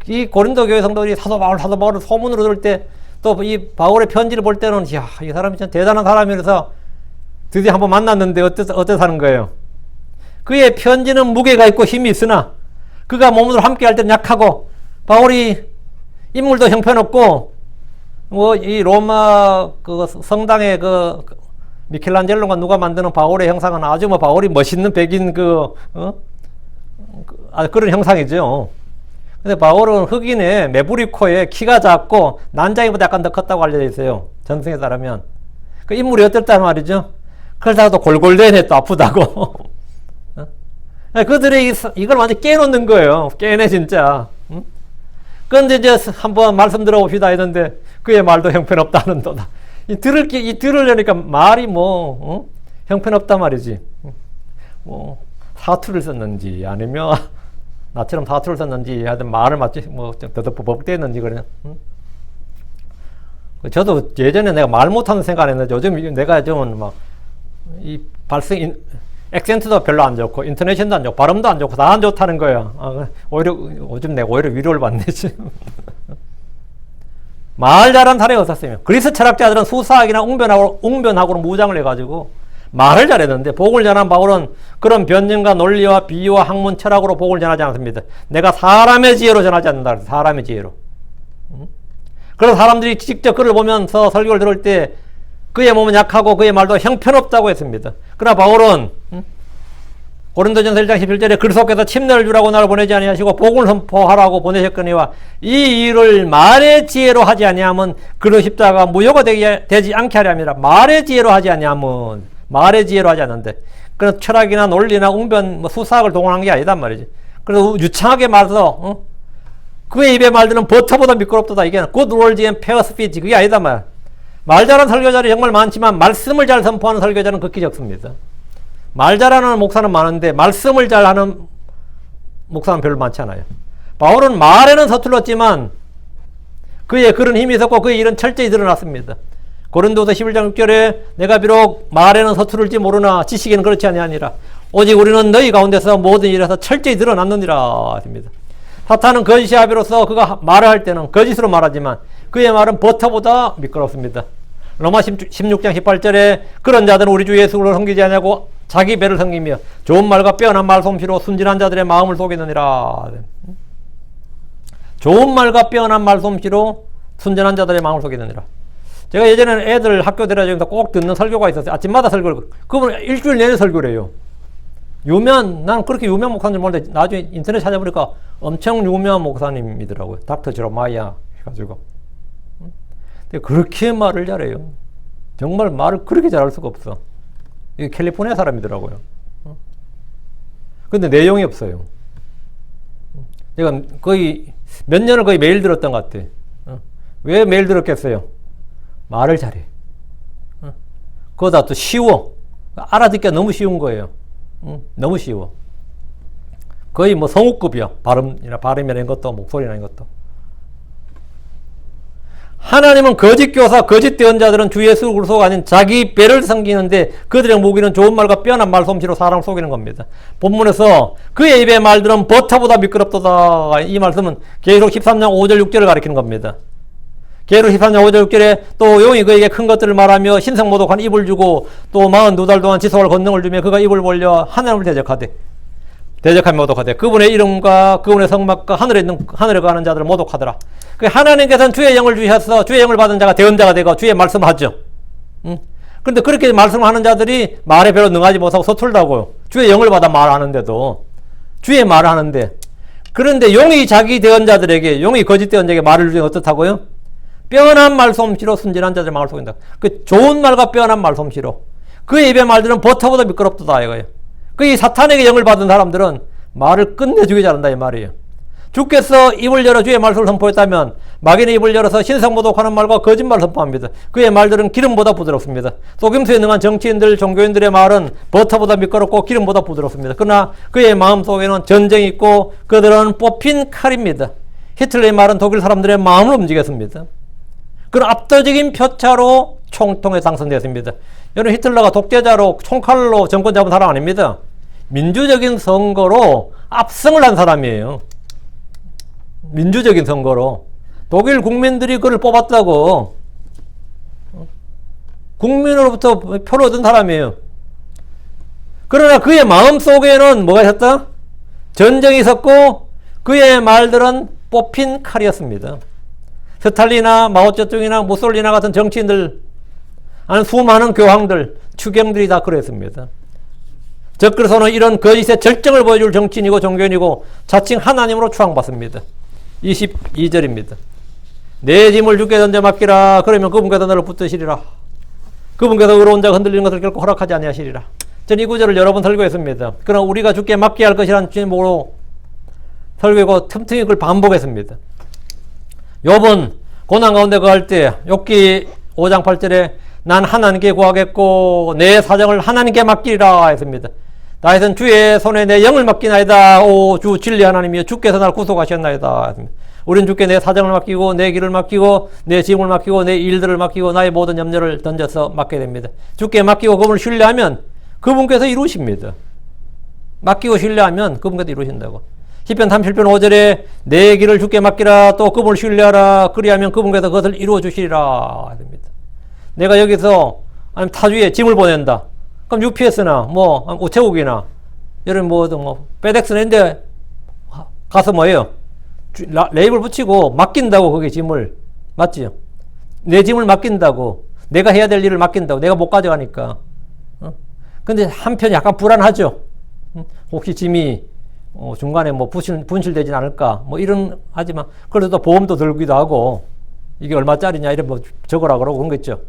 이 고린도 교회 성도들이 사도 바울을 소문으로 들을 때 또 이 바울의 편지를 볼 때는 이야, 이 사람이 참 대단한 사람이라서 드디어 한번 만났는데 어때서 하는 거예요? 그의 편지는 무게가 있고 힘이 있으나 그가 몸으로 함께 할 때는 약하고 바울이 인물도 형편없고 이 로마 그 성당의 그 미켈란젤로가 누가 만드는 바울의 형상은 아주 바울이 멋있는 백인 그런 형상이죠. 근데 바울은 흑인의 메부리 코에 키가 작고 난장이보다 약간 더 컸다고 알려져 있어요. 전승에 따르면. 그 인물이 어땠단 말이죠. 그러다가 또 골골대네 또 아프다고. 그들이 이걸 완전 깨놓는 거예요. 깨네 진짜. 그런데 이제 한번 말씀 들어봅시다 했는데 그의 말도 형편없다는도다. 들으려니까 말이 형편없단 말이지. 사투를 썼는지 아니면 나처럼 사투를 썼는지 하여튼 말을 맞지 더덕벅벅대는지 그래. 저도 예전에 내가 말 못하는 생각 안 했는데 요즘 내가 좀 이 발성 액센트도 별로 안 좋고 인터네이션도 안 좋고 발음도 안 좋고 다 안 좋다는 거예요. 요즘 내가 오히려 위로를 받네 지금. 말 잘하는 사람이 없었으면 그리스 철학자들은 수사학이나 웅변학으로 무장을 해가지고 말을 잘했는데 복을 전한 바울은 그런 변증과 논리와 비유와 학문 철학으로 복을 전하지 않습니다. 내가 사람의 지혜로 전하지 않는다. 사람의 지혜로. 그래서 사람들이 직접 그를 보면서 설교를 들을 때 그의 몸은 약하고 그의 말도 형편없다고 했습니다. 그러나 바울은 고린도전서 1장 11절에 그리스도께서 침례를 주라고 나를 보내지 아니하시고 복을 선포하라고 보내셨거니와 이 일을 말의 지혜로 하지 아니하면 그의 십자가 무효가 되지 않게 하려 함이라. 말의 지혜로 하지 아니하면 말의 지혜로 하지 않는데 그래서 철학이나 논리나 웅변 수사학을 동원한 게 아니단 말이지. 그래서 유창하게 말해서 그의 입의 말들은 버터보다 미끄럽도다. 이게 good words and fair speech 그게 아니다 말. 말 잘하는 설교자들이 정말 많지만 말씀을 잘 선포하는 설교자는 극히 적습니다. 말 잘하는 목사는 많은데 말씀을 잘하는 목사는 별로 많지 않아요. 바울은 말에는 서툴렀지만 그의 그런 힘이 있었고 그의 일은 철저히 드러났습니다. 고린도서 11장 6절에 내가 비록 말에는 서투를지 모르나 지식에는 그렇지 아니하니라. 오직 우리는 너희 가운데서 모든 일에서 철저히 드러났느니라 했습니다. 사탄은 거짓의 아비로서 그가 말을 할 때는 거짓으로 말하지만 그의 말은 버터보다 미끄럽습니다. 로마 16장 18절에 그런 자들은 우리 주 예수를 섬기지 아니하고 자기 배를 섬기며 좋은 말과 빼어난 말솜씨로 순진한 자들의 마음을 속이느니라. 좋은 말과 빼어난 말솜씨로 순진한 자들의 마음을 속이느니라. 제가 예전에는 애들 학교 데려다니면서 꼭 듣는 설교가 있었어요. 아침마다 설교를. 그분은 일주일 내내 설교를 해요. 나는 그렇게 유명 목사님 몰랐는데 나중에 인터넷 찾아보니까 엄청 유명한 목사님이더라고요. 닥터 제로마이아 해가지고. 근데 그렇게 말을 잘해요. 정말 말을 그렇게 잘할 수가 없어. 이게 캘리포니아 사람이더라고요. 근데 내용이 없어요. 제가 거의 몇 년을 거의 매일 들었던 것 같아. 왜 매일 들었겠어요? 말을 잘해. 그거다 또 쉬워. 알아듣기가 너무 쉬운 거예요. 너무 쉬워. 거의 뭐 성우급이야. 발음이나 이런 것도, 목소리나 이런 것도. 하나님은 거짓 교사, 거짓 대언자들은 주 예수 그리스도가 아닌 자기 배를 섬기는데 그들의 무기는 좋은 말과 빼어난 말솜씨로 사람을 속이는 겁니다. 본문에서 그의 입의 말들은 버터보다 미끄럽도다. 이 말씀은 계시록 13장 5절 6절을 가리키는 겁니다. 계시록 13장 5절 6절에 또 용이 그에게 큰 것들을 말하며 신성모독한 입을 주고 또 42달 동안 지속할 권능을 주며 그가 입을 벌려 하나님을 대적하며 모독하되 그분의 이름과 그분의 성막과 하늘에 가는 자들을 모독하더라. 그 하나님께서는 주의 영을 주셔서 주의 영을 받은 자가 대언자가 되고 주의 말씀을 하죠. 그런데 그렇게 말씀하는 자들이 말에 별로 능하지 못하고 서툴다고요. 주의 영을 받아 말하는데도 주의 말을 하는데 그런데 용이 자기 대언자들에게 용이 거짓 대언자에게 말을 주면 어떻다고요? 빼어난 말솜씨로 순진한 자들의 마음을 속인다. 그 좋은 말과 빼어난 말솜씨로 그의 입의 말들은 버터보다 미끄럽도다 이거예요. 그 사탄에게 영을 받은 사람들은 말을 끝내주기 잘한다 이 말이에요. 주께서 입을 열어 주의 말씀을 선포했다면 마귀는 입을 열어서 신성모독하는 말과 거짓말을 선포합니다. 그의 말들은 기름보다 부드럽습니다. 속임수에 능한 정치인들, 종교인들의 말은 버터보다 미끄럽고 기름보다 부드럽습니다. 그러나 그의 마음속에는 전쟁이 있고 그들은 뽑힌 칼입니다. 히틀러의 말은 독일 사람들의 마음을 움직였습니다. 그런 압도적인 표차로 총통에 당선되었습니다. 여러분 히틀러가 독재자로 총칼로 정권 잡은 사람 아닙니다. 민주적인 선거로 압승을 한 사람이에요. 민주적인 선거로 독일 국민들이 그를 뽑았다고 국민으로부터 표를 얻은 사람이에요. 그러나 그의 마음속에는 뭐가 있었다? 전쟁이 있었고 그의 말들은 뽑힌 칼이었습니다. 스탈린이나 마오쩌둥이나 무솔리나 같은 정치인들 아니 수많은 교황들, 추경들이 다 그랬습니다. 적그리스도는 이런 거짓의 절정을 보여줄 정치인이고 종교인이고 자칭 하나님으로 추앙받습니다. 22절입니다. 내 짐을 주께 던져 맡기라. 그러면 그분께서 너를 붙드시리라. 그분께서 의로운 자가 흔들리는 것을 결코 허락하지 아니하시리라. 전 이 구절을 여러 번 설교했습니다. 그러나 우리가 주께 맡겨야 할 것이라는 제목으로 설교하고 틈틈이 그걸 반복했습니다. 욥은 고난 가운데 거할 때 욥기 5장 8절에 난 하나님께 구하겠고 내 사정을 하나님께 맡기리라 했습니다. 다윗은 주의 손에 내 영을 맡기나이다. 오 주 진리 하나님이여 주께서 나를 구속하셨나이다. 우린 주께 내 사정을 맡기고 내 길을 맡기고 내 짐을 맡기고 내 일들을 맡기고 나의 모든 염려를 던져서 맡게 됩니다. 주께 맡기고 그분을 신뢰하면 그분께서 이루십니다. 맡기고 신뢰하면 그분께서 이루신다고. 시편 37편 5절에 내 길을 주께 맡기라. 또 그분을 신뢰하라. 그리하면 그분께서 그것을 이루어 주시리라 합니다. 내가 여기서 아니면 타주에 짐을 보낸다. 그럼 UPS나 뭐 우체국이나 이런 뭐 페덱스나 인데 가서 뭐예요? 레이블 붙이고 맡긴다고 거기 짐을 맞지요? 내 짐을 맡긴다고 내가 해야 될 일을 맡긴다고 내가 못 가져가니까. 근데 한편 약간 불안하죠. 혹시 짐이 중간에 뭐 분실되진 않을까 뭐 이런 하지만 그래도 보험도 들기도 하고 이게 얼마짜리냐 이런 뭐 적으라 그러고 그런 거 있죠.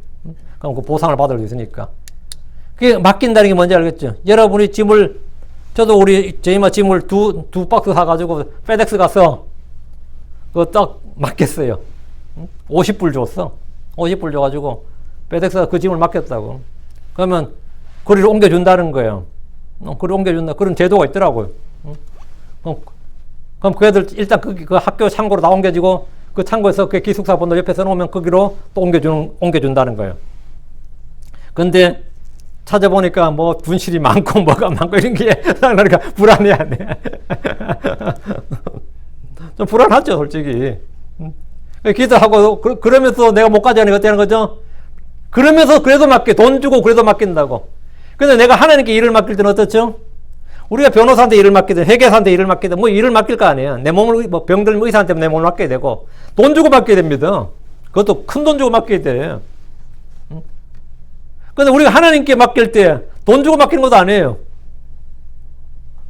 그럼 그 보상을 받을 수 있으니까. 그게 맡긴다는 게 뭔지 알겠죠? 여러분이 짐을, 저도 저희만 짐을 두 박스 사가지고 페덱스 가서 그거 딱 맡겼어요. 50불 줬어. 50불 줘가지고 페덱스가 그 짐을 맡겼다고. 그러면 거리를 옮겨준다는 거예요. 거리를 옮겨준다. 그런 제도가 있더라고요. 그럼 그 애들 일단 그 학교 창고로 다 옮겨지고 그 창고에서 그 기숙사 번호 옆에 써놓으면 거기로 또 옮겨준다는 거예요. 근데 찾아보니까 뭐 분실이 많고 뭐가 많고 이런 게 그러니까 불안해하네. 좀 불안하죠, 솔직히. 기도하고 그러면서 내가 못 가지 않으니까 어떻게 하는 거죠? 그러면서 그래도 돈 주고 그래도 맡긴다고. 근데 내가 하나님께 일을 맡길 때는 어떻죠? 우리가 변호사한테 일을 맡기든 회계사한테 일을 맡기든 뭐 일을 맡길 거 아니에요. 내 몸을 뭐 병들 의사한테 내 몸을 맡겨야 되고 돈 주고 맡겨야 됩니다. 그것도 큰 돈 주고 맡겨야 돼. 근데 우리가 하나님께 맡길 때 돈 주고 맡기는 것도 아니에요.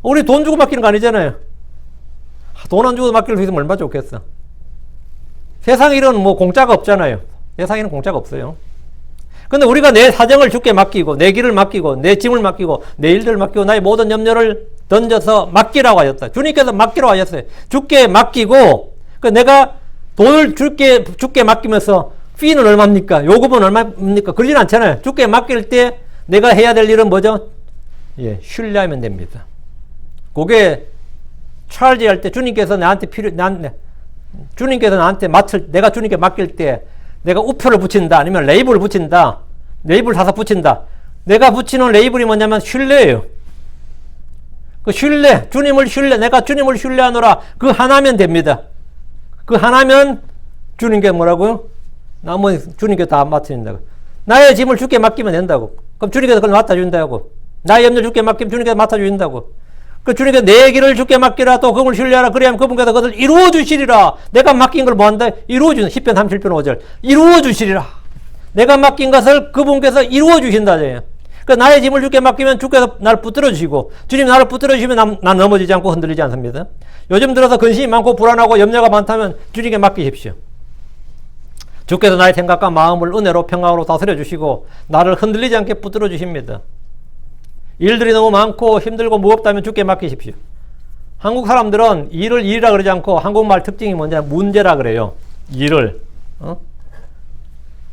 우리 돈 주고 맡기는 거 아니잖아요. 돈 안 주고 맡길 수 있으면 얼마나 좋겠어. 세상 일은 뭐 공짜가 없잖아요. 세상에는 공짜가 없어요. 근데 우리가 내 사정을 주께 맡기고 내 길을 맡기고 내 짐을 맡기고 내 일들을 맡기고 나의 모든 염려를 던져서 맡기라고 하셨다. 주님께서 맡기라고 하셨어요. 주께 맡기고 내가 돈을 주께 맡기면서 피는 얼마입니까? 요금은 얼마입니까? 그러진 않잖아요. 주께 맡길 때 내가 해야 될 일은 뭐죠? 예, 신뢰하면 됩니다. 그게 차지할 때 주님께서 주님께서 나한테 내가 주님께 맡길 때 내가 우표를 붙인다 아니면 레이블을 붙인다. 레이블 사서 붙인다. 내가 붙이는 레이블이 뭐냐면 신뢰예요. 그 신뢰, 내가 주님을 신뢰하노라. 그 하나면 됩니다. 그 하나면 주님께 뭐라고요? 나머지 주님께 다 맡긴다고. 나의 짐을 주께 맡기면 된다고. 그럼 주님께서 그걸 맡아준다고. 나의 염려 주께 맡기면 주님께서 맡아준다고. 그 주님께서 내 길을 주께 맡기라 또 그분을 신뢰하라. 그래야면 그분께서 그것을 이루어 주시리라. 내가 맡긴 걸 뭐 한다? 이루어 주는 10편 37편 5절. 이루어 주시리라. 내가 맡긴 것을 그분께서 이루어 주신다. 그 나의 짐을 주께 맡기면 주께서 나를 붙들어 주시고 주님 나를 붙들어 주시면 난 넘어지지 않고 흔들리지 않습니다. 요즘 들어서 근심이 많고 불안하고 염려가 많다면 주님께 맡기십시오. 주께서 나의 생각과 마음을 은혜로 평강으로 다스려 주시고 나를 흔들리지 않게 붙들어 주십니다. 일들이 너무 많고 힘들고 무겁다면 주께 맡기십시오. 한국 사람들은 일이라 그러지 않고 한국말 특징이 뭐냐면 문제라 그래요. 일을.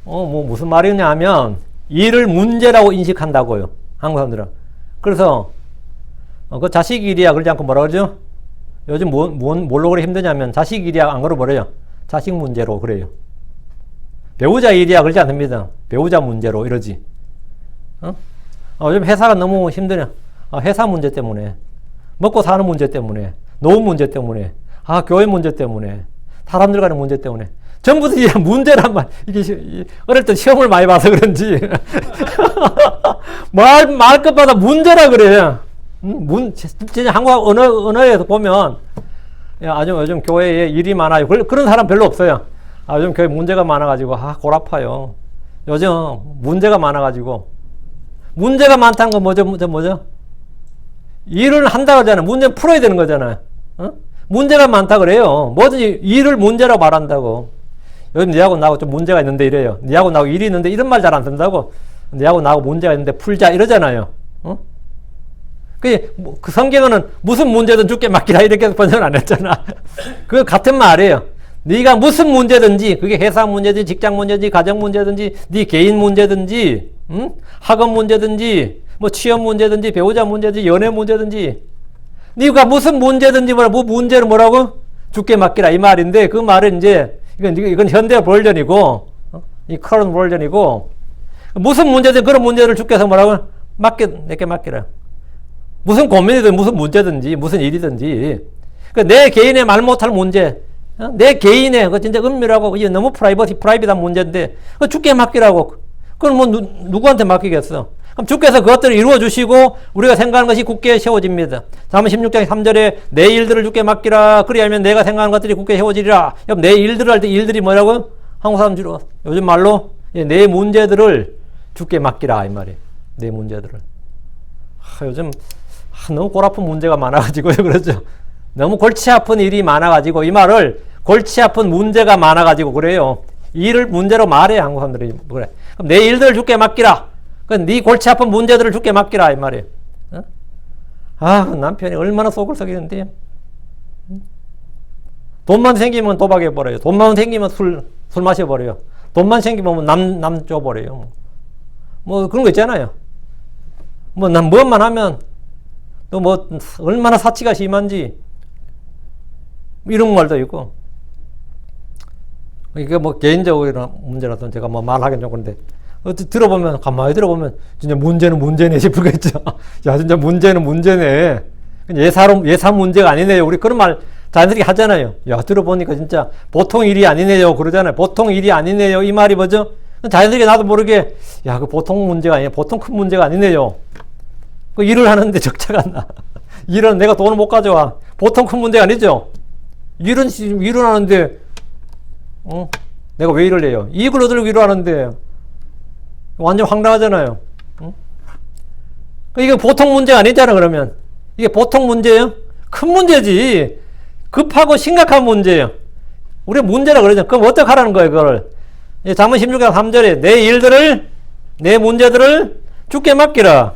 뭐 무슨 말이냐 하면 일을 문제라고 인식한다고요. 한국 사람들은. 그래서 그 자식 일이야 그러지 않고 뭐라 그러죠? 요즘 뭘로 그래 힘드냐면 자식 일이야 안 그러 뭐래요? 자식 문제로 그래요. 배우자 일이야 그러지 않습니다. 배우자 문제로 이러지. 요즘 회사가 너무 힘드냐. 회사 문제 때문에, 먹고 사는 문제 때문에, 노후 문제 때문에, 교회 문제 때문에, 사람들 간의 문제 때문에. 전부 다 문제란 말. 이게 어릴 때 시험을 많이 봐서 그런지 말 것마다 문제라 그래요. 진짜 한국 언어에서 보면 아주 요즘 교회에 일이 많아요. 그런 사람 별로 없어요. 요즘 교회 문제가 많아가지고 골 아파요. 요즘 문제가 많아가지고. 문제가 많다는 건 뭐죠? 일을 한다고 하잖아요. 문제는 풀어야 되는 거잖아요. 문제가 많다 그래요. 뭐든지 일을 문제라고 말한다고. 요즘 니하고 나하고 좀 문제가 있는데 이래요. 니하고 나하고 일이 있는데 이런 말 잘 안 쓴다고. 니하고 나하고 문제가 있는데 풀자 이러잖아요. 그 성경은 무슨 문제든 주께 맡기라 이렇게 번역을 안 했잖아. 그 같은 말이에요. 네가 무슨 문제든지 그게 회사 문제든지 직장 문제든지 가정 문제든지 네 개인 문제든지 학업 문제든지 뭐 취업 문제든지 배우자 문제든지 연애 문제든지 네가 무슨 문제든지 뭐 문제를 뭐라고 주께 맡기라 이 말인데 그 말은 이제 이건 현대 버전이고 이 커런 버전이고 무슨 문제든 그런 문제를 주께서 뭐라고 내게 맡기라. 무슨 고민이든 무슨 문제든지 무슨 일이든지 내 개인의 말 못할 문제 내 개인의 그 진짜 은밀하고 이게 너무 프라이빗한 문제인데 그 주께 맡기라고. 그럼 뭐 누구한테 맡기겠어? 그럼 주께서 그것들을 이루어 주시고 우리가 생각하는 것이 굳게 세워집니다. 잠언 16장 3절에 내 일들을 주께 맡기라. 그리하면 내가 생각하는 것들이 굳게 세워지리라. 내 일들을 할 때 일들이 뭐라고? 한국 사람들 요즘 말로 내 문제들을 주께 맡기라 이 말이에요. 내 문제들을. 요즘 너무 골 아픈 문제가 많아가지고요. 그러죠. 너무 골치 아픈 일이 많아가지고 이 말을 골치 아픈 문제가 많아가지고 그래요. 일을 문제로 말해 한국 사람들이 그래. 그럼 내 일들을 주께 맡기라. 네 골치 아픈 문제들을 주께 맡기라 이 말이에요. 남편이 얼마나 속을 썩이는데 돈만 생기면 도박해버려요. 돈만 생기면 술 마셔버려요. 돈만 생기면 남 줘버려요. 뭐 그런 거 있잖아요. 난 뭐만 하면 또 뭐 얼마나 사치가 심한지 이런 말도 있고. 이게 뭐 개인적인 문제라서 제가 뭐 말하긴 좀 그런데 들어보면 가만히 들어보면 진짜 문제는 문제네 싶겠죠. 야 진짜 문제는 문제네. 예사 문제가 아니네요. 우리 그런 말 자연스럽게 하잖아요. 야 들어보니까 진짜 보통 일이 아니네요 그러잖아요. 보통 일이 아니네요 이 말이 뭐죠? 자연스럽게 나도 모르게 야 그 보통 문제가 아니에요. 보통 큰 문제가 아니네요. 그 일을 하는데 적자가 안 나. 일은 내가 돈을 못 가져와. 보통 큰 문제가 아니죠. 일은 하는데 내가 왜 일을 해요? 이익을 얻으려고 일을 하는데 완전 황당하잖아요. 이게 보통 문제가 아니잖아. 그러면 이게 보통 문제예요? 큰 문제지. 급하고 심각한 문제예요. 우리가 문제라 그러죠. 그럼 어떻게 하라는 거예요? 그걸 잠언 16장 3절에 내 일들을 내 문제들을 주께 맡기라.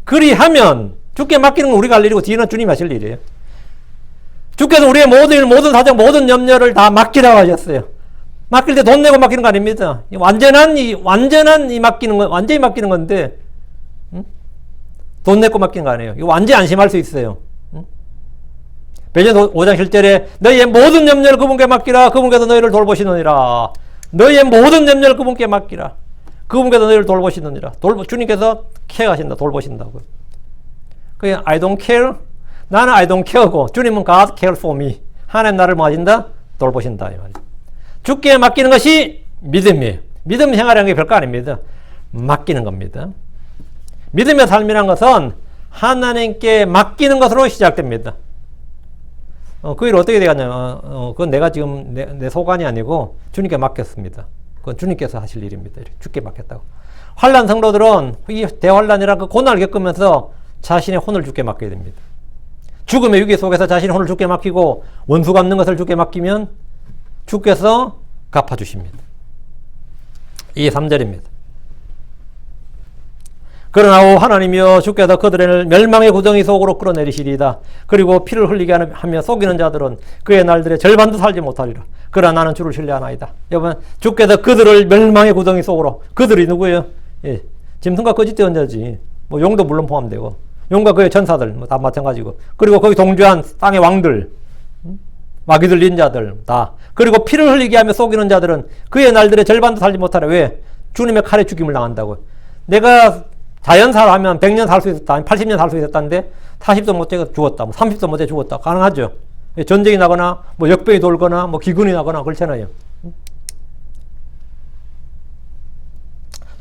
그리하면 주께 맡기는 건 우리가 할 일이고 뒤는 주님이 하실 일이에요. 주께서 우리의 모든 일, 모든 사정, 모든 염려를 다 맡기라고 하셨어요. 맡길 때 돈 내고 맡기는 거 아닙니다. 완전히 맡기는 건데, 돈 내고 맡기는 거 아니에요. 이거 완전히 안심할 수 있어요. 베드로 5장 7절에 너희의 모든 염려를 그분께 맡기라. 그분께서 너희를 돌보시느니라. 너희의 모든 염려를 그분께 맡기라. 그분께서 너희를 돌보시느니라. 주님께서 케어하신다. 돌보신다고. 그게 I don't care. 나는 I don't care고 주님은 God cares for me. 하나님 나를 뭐 하신다? 돌보신다. 이 말이에요. 주께 맡기는 것이 믿음이에요. 믿음 생활이라는 게 별거 아닙니다. 맡기는 겁니다. 믿음의 삶이라는 것은 하나님께 맡기는 것으로 시작됩니다. 그 일 어떻게 되겠냐면, 그건 내가 지금 내 소관이 아니고 주님께 맡겼습니다. 그건 주님께서 하실 일입니다. 주께 맡겼다고. 환난 성도들은 이 대환난이라는 그 고난을 겪으면서 자신의 혼을 주께 맡겨야 됩니다. 죽음의 위기 속에서 자신의 혼을 주께 맡기고 원수 갚는 것을 주께 맡기면 주께서 갚아주십니다. 이 3절입니다. 그러나 하나님이여 주께서 그들을 멸망의 구덩이 속으로 끌어내리시리이다. 그리고 피를 흘리게 하며 속이는 자들은 그의 날들의 절반도 살지 못하리라. 그러나 나는 주를 신뢰하나이다. 여러분 주께서 그들을 멸망의 구덩이 속으로. 그들이 누구예요? 예, 짐승과 거짓된 자지. 뭐 용도 물론 포함되고 용과 그의 전사들 뭐 다 마찬가지고 그리고 거기 동조한 땅의 왕들 마귀들 인자들 다 그리고 피를 흘리게 하며 속이는 자들은 그의 날들의 절반도 살지 못하라. 왜? 주님의 칼에 죽임을 당한다고. 내가 자연사로 하면 100년 살 수 있었다, 80년 살 수 있었다는데 40도 못해 죽었다, 30도 못해 죽었다. 가능하죠. 전쟁이 나거나 뭐 역병이 돌거나 뭐 기근이 나거나 그렇잖아요.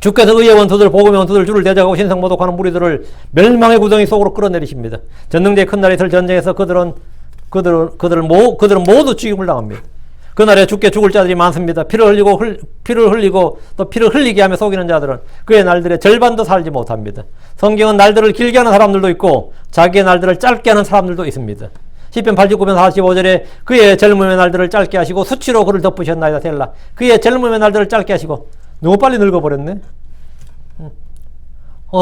주께서 의의 원수들, 복음의 원수들, 주를 대적하고 신성 모독하는 무리들을 멸망의 구덩이 속으로 끌어내리십니다. 전능대의 큰 날이 있을 전쟁에서 그들은 모두 죽임을 당합니다. 그날에 주께 죽을 자들이 많습니다. 피를 흘리고 또 피를 흘리게 하며 속이는 자들은 그의 날들의 절반도 살지 못합니다. 성경은 날들을 길게 하는 사람들도 있고 자기의 날들을 짧게 하는 사람들도 있습니다. 시편 89편 45절에 그의 젊음의 날들을 짧게 하시고 수치로 그를 덮으셨나이다 셀라. 그의 젊음의 날들을 짧게 하시고 너무 빨리 늙어버렸네.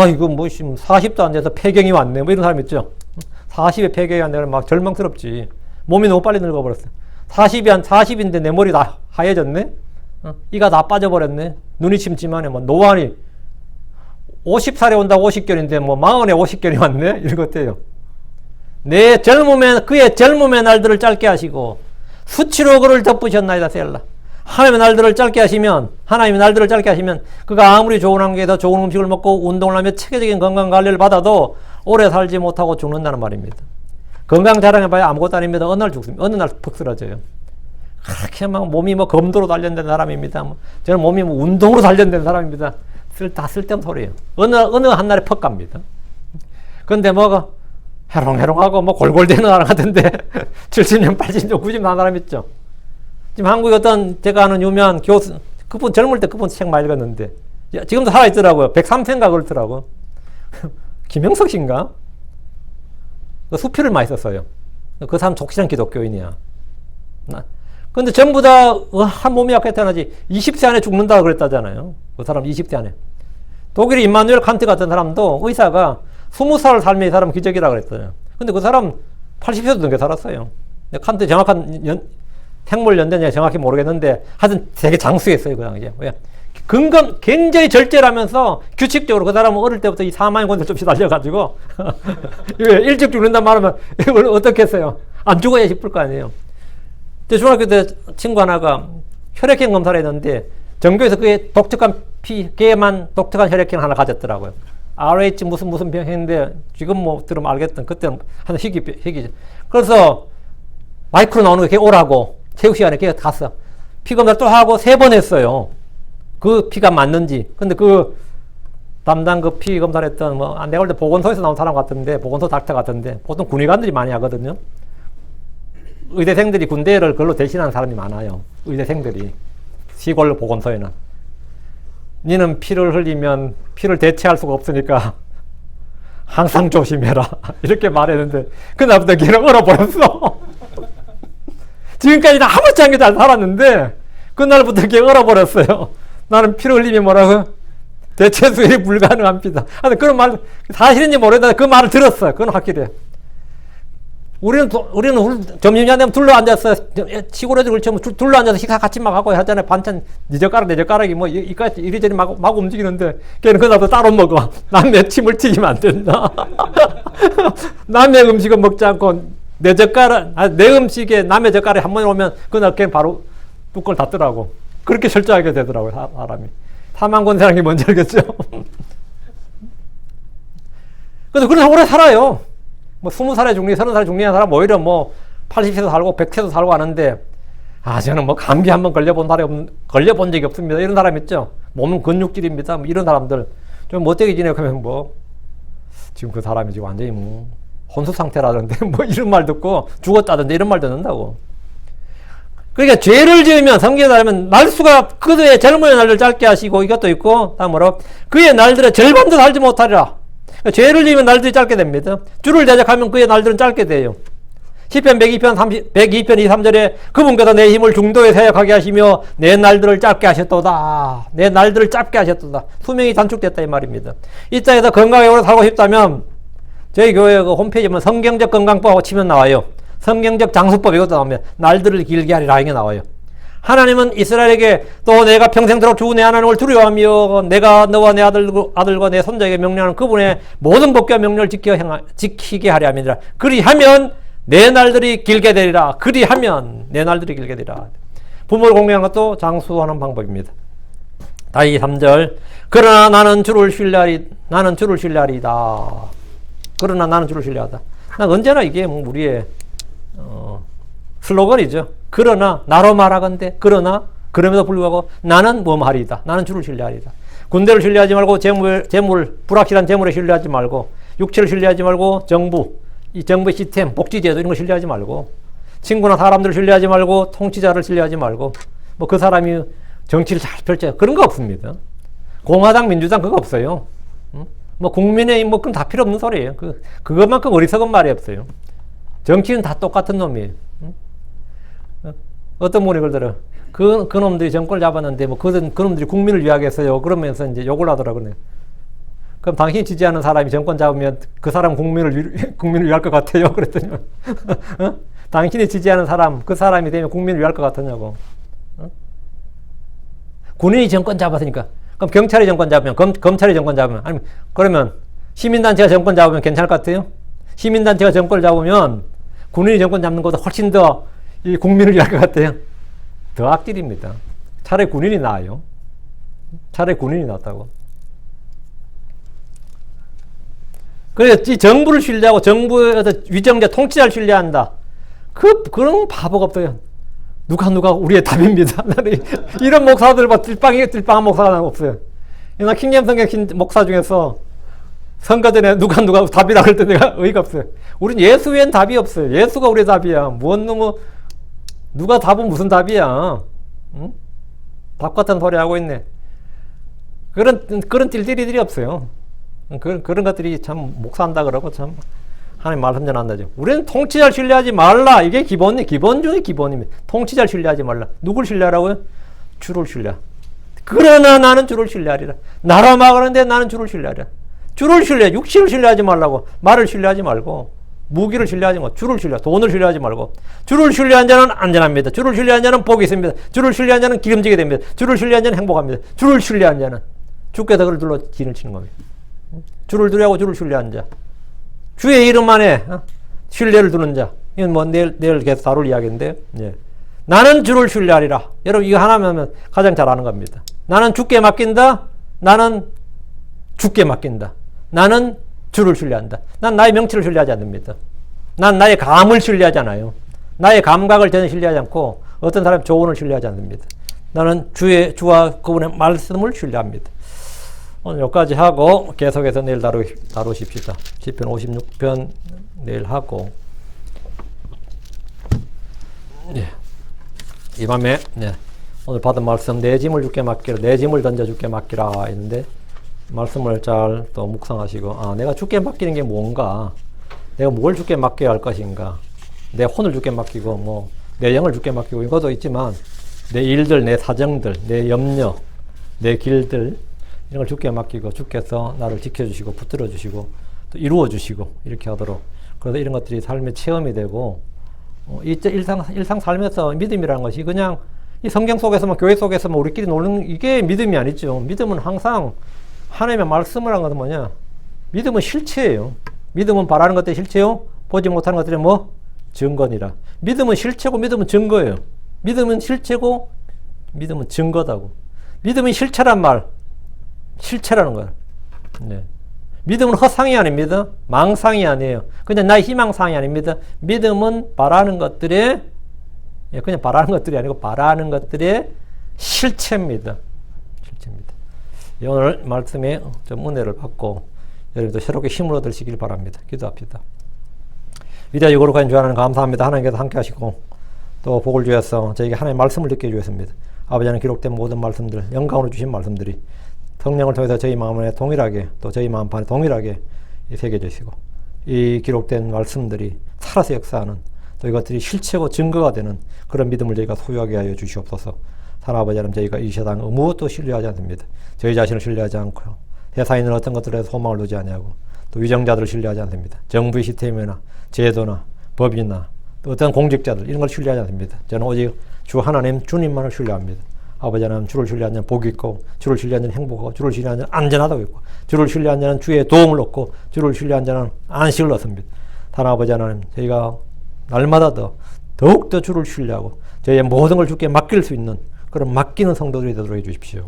이거 뭐 40도 안 돼서 폐경이 왔네. 뭐 이런 사람 있죠. 40에 폐경이 왔네. 막 절망스럽지. 몸이 너무 빨리 늙어버렸어. 40인데 내 머리 다 하얘졌네. 이가 다 빠져버렸네. 눈이 침침하네. 뭐 노안이 50살에 온다고 50결인데 뭐 40에 50결이 왔네. 이런 것 같아요. 그의 젊음의 날들을 짧게 하시고 수치로 그를 덮으셨나이다 셀라. 하나님의 날들을 짧게 하시면 그가 아무리 좋은 환경에서 좋은 음식을 먹고 운동을 하며 체계적인 건강관리를 받아도 오래 살지 못하고 죽는다는 말입니다. 건강 자랑해봐야 아무것도 아닙니다. 어느 날 죽습니다. 어느 날 푹 쓰러져요. 그렇게 막 몸이 뭐 검도로 단련된 사람입니다. 저는 몸이 뭐 운동으로 단련된 사람입니다. 다 쓸데없는 소리예요. 어느 한날에 퍽 갑니다. 그런데 뭐가 해롱해롱하고 뭐 골골대는 사람 같은데 70년, 80년, 90년 한 사람 있죠. 지금 한국에 어떤 제가 아는 유명한 교수, 그분 젊을 때 그분 책 많이 읽었는데 지금도 살아있더라고요. 103세인가 그렇더라고. 김영석 씨인가? 수필을 많이 썼어요. 그 사람 독실한 기독교인이야. 근데 전부 다 한 몸이 약해 태어나지 20세 안에 죽는다고 그랬다잖아요. 그 사람 20세 안에. 독일의 임마누엘 칸트 같은 사람도 의사가 20살 살면 이 사람 기적이라고 그랬어요. 근데 그 사람 80세도 넘게 살았어요. 칸트 정확한 생물 연대냐 정확히 모르겠는데 하여튼 되게 장수했어요. 그 당시에. 왜? 굉장히 절제하면서 규칙적으로 그 사람은 어릴 때부터 이 사망의 권세를 좀 시달려가지고 일찍 죽는단 말하면 이걸 어떻게 했어요? 안 죽어야 싶을 거 아니에요. 제 중학교 때 친구 하나가 혈액형 검사를 했는데 전교에서 그게 독특한 걔만 독특한 혈액형 하나 가졌더라고요. RH 무슨 병인데 지금 뭐 들으면 알겠던 그때는 한 희귀죠. 그래서 마이크로 나오는 거 걔 오라고 체육 시간에 걔가 갔어. 피 검사 또 하고 3번 했어요. 그 피가 맞는지. 근데 그 담당 그 피 검사를 했던 내가 볼 때 보건소에서 나온 사람 같은데 보건소 닥터 같은데 보통 군의관들이 많이 하거든요. 의대생들이 군대를 그걸로 대신하는 사람이 많아요. 의대생들이 시골 보건소에는. 니는 피를 흘리면 피를 대체할 수가 없으니까 항상 조심해라. 이렇게 말했는데 그날부터 걔는 얼어버렸어. 지금까지는 아무렇지 않게 잘 살았는데 그날부터 걔 얼어버렸어요. 나는 피를 흘리면 뭐라고? 대체 수혈이 불가능합니다. 그런 말 사실인지 모르겠는데 그 말을 들었어요. 그건 확실해. 우리는 점심시간 되면 둘러 앉아서 시골 애들 그렇죠. 둘러 앉아서 식사 같이 막 하고 하잖아요. 반찬 네 젓가락 내 젓가락이 뭐 이까지 이리저리 막 움직이는데 걔는 그날도 따로 먹어. 남의 침을 튀기면 안 된다. 남의 음식은 먹지 않고 내 젓가락 내 음식에 남의 젓가락이 한 번 오면 그날 걔는 바로 뚜껑을 닫더라고. 그렇게 철저하게 되더라고요. 사람이. 사망권세라는 게 뭔지 알겠죠? 근데 그래서 오래 살아요. 뭐 20살에 중리, 30살에 중리한 사람 오히려 뭐 80세도 살고 100세도 살고 하는데 저는 뭐 감기 한번 걸려본 적이 없습니다. 이런 사람 있죠? 몸은 근육질입니다. 뭐 이런 사람들 좀 못되게 지내고 하면 뭐 지금 그 사람이 지금 완전히 뭐 혼수 상태라던데 뭐 이런 말 듣고 죽었다던데 이런 말 듣는다고. 그러니까 죄를 지으면 성경에 따르면 날수가 그의 젊은 날들 짧게 하시고 이것도 있고 다음으로 그의 날들의 절반도 살지 못하리라. 그러니까 죄를 지으면 날들이 짧게 됩니다. 주를 대적하면 그의 날들은 짧게 돼요. 시편 102편 2~3절에 그분께서 내 힘을 중도에 세역하게 하시며 내 날들을 짧게 하셨도다. 내 날들을 짧게 하셨도다. 수명이 단축됐다 이 말입니다. 이 땅에서 건강하게 오래 살고 싶다면 저희 교회 그 홈페이지에 보면 성경적 건강법하고 치면 나와요. 성경적 장수법 이것도 나오면 날들을 길게 하리라 이게 나와요. 하나님은 이스라엘에게 또 내가 평생토록 주 내 하나님을 두려워하며 내가 너와 내 아들과 내 손자에게 명령하는 그분의 모든 법과 명령을 지키게 하려 함이니라. 그리하면 내 날들이 길게 되리라. 그리하면 내 날들이 길게 되리라. 부모를 공경하는 것도 장수하는 방법입니다. 다시 3절 그러나 나는 주를 신뢰하리이다. 그러나 나는 주를 신뢰하다. 언제나 이게 우리의 슬로건이죠. 그러나 나로 말하건대 그러나 그럼에도 불구하고 나는 뭐하리이다. 나는 주를 신뢰하리이다. 군대를 신뢰하지 말고 재물 불확실한 재물에 신뢰하지 말고 육체를 신뢰하지 말고 이 정부의 시스템 복지제도 이런 거 신뢰하지 말고 친구나 사람들을 신뢰하지 말고 통치자를 신뢰하지 말고 뭐 그 사람이 정치를 잘 펼쳐요. 그런 거 없습니다. 공화당 민주당 그거 없어요. 뭐 국민의힘 뭐 그건 다 필요 없는 소리예요. 그것만큼 어리석은 말이 없어요. 정치는 다 똑같은 놈이에요. 어떤 분이 그러더라. 그 놈들이 정권을 잡았는데 뭐 그놈들이 국민을 위하게 했어요. 그러면서 이제 욕을 하더라고요. 그럼 당신이 지지하는 사람이 정권 잡으면 그 사람 국민을 위할 것 같아요. 그랬더니 당신이 지지하는 사람 그 사람이 되면 국민을 위할 것 같으냐고. 군인이 정권 잡았으니까 그럼 경찰이 정권 잡으면 검찰이 정권 잡으면 아니면 그러면 시민단체가 정권 잡으면 괜찮을 것 같아요? 시민단체가 정권을 잡으면 군인이 정권 잡는 것보다 훨씬 더 이 국민을 위할 것 같아요. 더 악질입니다. 차라리 군인이 나아요. 차라리 군인이 낫다고. 그래서 이 정부를 신뢰하고 정부의 어떤 위정자 통치자를 신뢰한다. 그런 바보가 없어요. 누가 우리의 답입니다. 이런 목사들 뜰빵한 목사가 없어요. 나 킹잼 성경 목사 중에서 선거 전에 누가 답이라고 할 때 내가 의의가 없어요. 우린 예수 외엔 답이 없어요. 예수가 우리의 답이야. 누가 답은 무슨 답이야. 응? 답 같은 소리 하고 있네. 그런 딜딜이들이 없어요. 그런 것들이 참 목사한다 그러고 참 하나님 말씀 전한다죠. 우리는 통치자를 신뢰하지 말라. 이게 기본 중에 기본입니다. 통치자를 신뢰하지 말라. 누굴 신뢰하라고요? 주를 신뢰. 그러나 나는 주를 신뢰하리라. 나라 막으는데 나는 주를 신뢰하리라. 주를 신뢰. 육신을 신뢰하지 말라고. 말을 신뢰하지 말고 무기를 신뢰하지 말고 주를 신뢰. 돈을 신뢰하지 말고 주를 신뢰한 자는 안전합니다. 주를 신뢰한 자는 복이 있습니다. 주를 신뢰한 자는 기름지게 됩니다. 주를 신뢰한 자는 행복합니다. 주를 신뢰한 자는 주께서 그를 둘러 진을 치는 겁니다. 주를 두려워하고 주를 신뢰한 자. 주의 이름 안에 신뢰를 두는 자. 이건 뭐 내일 계속 다룰 이야기인데, 예. 나는 주를 신뢰하리라. 여러분 이거 하나면 가장 잘 아는 겁니다. 나는 주께 맡긴다. 나는 주께 맡긴다. 나는 주를 신뢰한다. 난 나의 명치를 신뢰하지 않습니다. 난 나의 감을 신뢰하잖아요. 나의 감각을 전혀 신뢰하지 않고 어떤 사람의 조언을 신뢰하지 않습니다. 나는 주와 그분의 말씀을 신뢰합니다. 오늘 여기까지 하고 계속해서 내일 다루십시다. 시편 56편 내일 하고 이 밤에 오늘 받은 말씀 내 짐을 주께 맡기라, 내 짐을 던져 주께 맡기라 했는데 말씀을 잘 또 묵상하시고 내가 주께 맡기는 게 뭔가, 내가 뭘 주께 맡겨야 할 것인가, 내 혼을 주께 맡기고 뭐 내 영을 주께 맡기고 이것도 있지만 내 일들, 내 사정들, 내 염려, 내 길들 이런 걸 주께 맡기고 주께서 나를 지켜주시고 붙들어 주시고 또 이루어 주시고 이렇게 하도록, 그래서 이런 것들이 삶의 체험이 되고 일상 삶에서 믿음이라는 것이 그냥 이 성경 속에서만 교회 속에서만 우리끼리 노는 이게 믿음이 아니죠. 믿음은 항상 하나님의 말씀을 한 것은 뭐냐? 믿음은 실체예요. 믿음은 바라는 것들이 실체요. 보지 못하는 것들이 뭐? 증거니라. 믿음은 실체고 믿음은 증거예요. 믿음은 실체고 믿음은 증거다고. 믿음은 실체란 말. 실체라는 거예요. 네. 믿음은 허상이 아닙니다. 망상이 아니에요. 그냥 나의 희망상이 아닙니다. 믿음은 바라는 것들의, 그냥 바라는 것들이 아니고 바라는 것들의 실체입니다. 실체입니다. 오늘 말씀에 좀 은혜를 받고 여러분도 새롭게 힘을 얻으시길 바랍니다. 기도합시다. 위대하고 거룩한 주 하나님 감사합니다. 하나님께서 함께 하시고 또 복을 주셔서 저에게 하나님의 말씀을 듣게 해주셨습니다. 아버지 하나님 기록된 모든 말씀들, 영광으로 주신 말씀들이 성령을 통해서 저희 마음에 동일하게 또 저희 마음판에 동일하게 새겨주시고 이 기록된 말씀들이 살아서 역사하는 또 이것들이 실체고 증거가 되는 그런 믿음을 저희가 소유하게 하여 주시옵소서. 하나님 하나님 저희가 이 세상 무엇도 신뢰하지 않습니다. 저희 자신을 신뢰하지 않고요. 세상에 있는 어떤 것들에 소망을 두지 아니하고 또 위정자들을 신뢰하지 않습니다. 정부의 시스템이나 제도나 법이나 또 어떤 공직자들 이런 걸 신뢰하지 않습니다. 저는 오직 주 하나님 주님만을 신뢰합니다. 아버지 하나님 주를 신뢰하는 자는 복이 있고 주를 신뢰하는 자는 행복하고 주를 신뢰하는 자는 안전하다고 있고 주를 신뢰하는 자는 주의 도움을 얻고 주를 신뢰하는 자는 안식을 얻습니다. 하나님 아버지 하나님 저희가 날마다 더욱더 주를 신뢰하고 저희의 모든 걸 주께 맡길 수 있는 그런 맡기는 성도들이 되도록 해주십시오.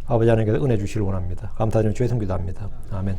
아버지 하나님께서 은혜 주시길 원합니다. 감사드리며 주의 성기도합니다. 아멘.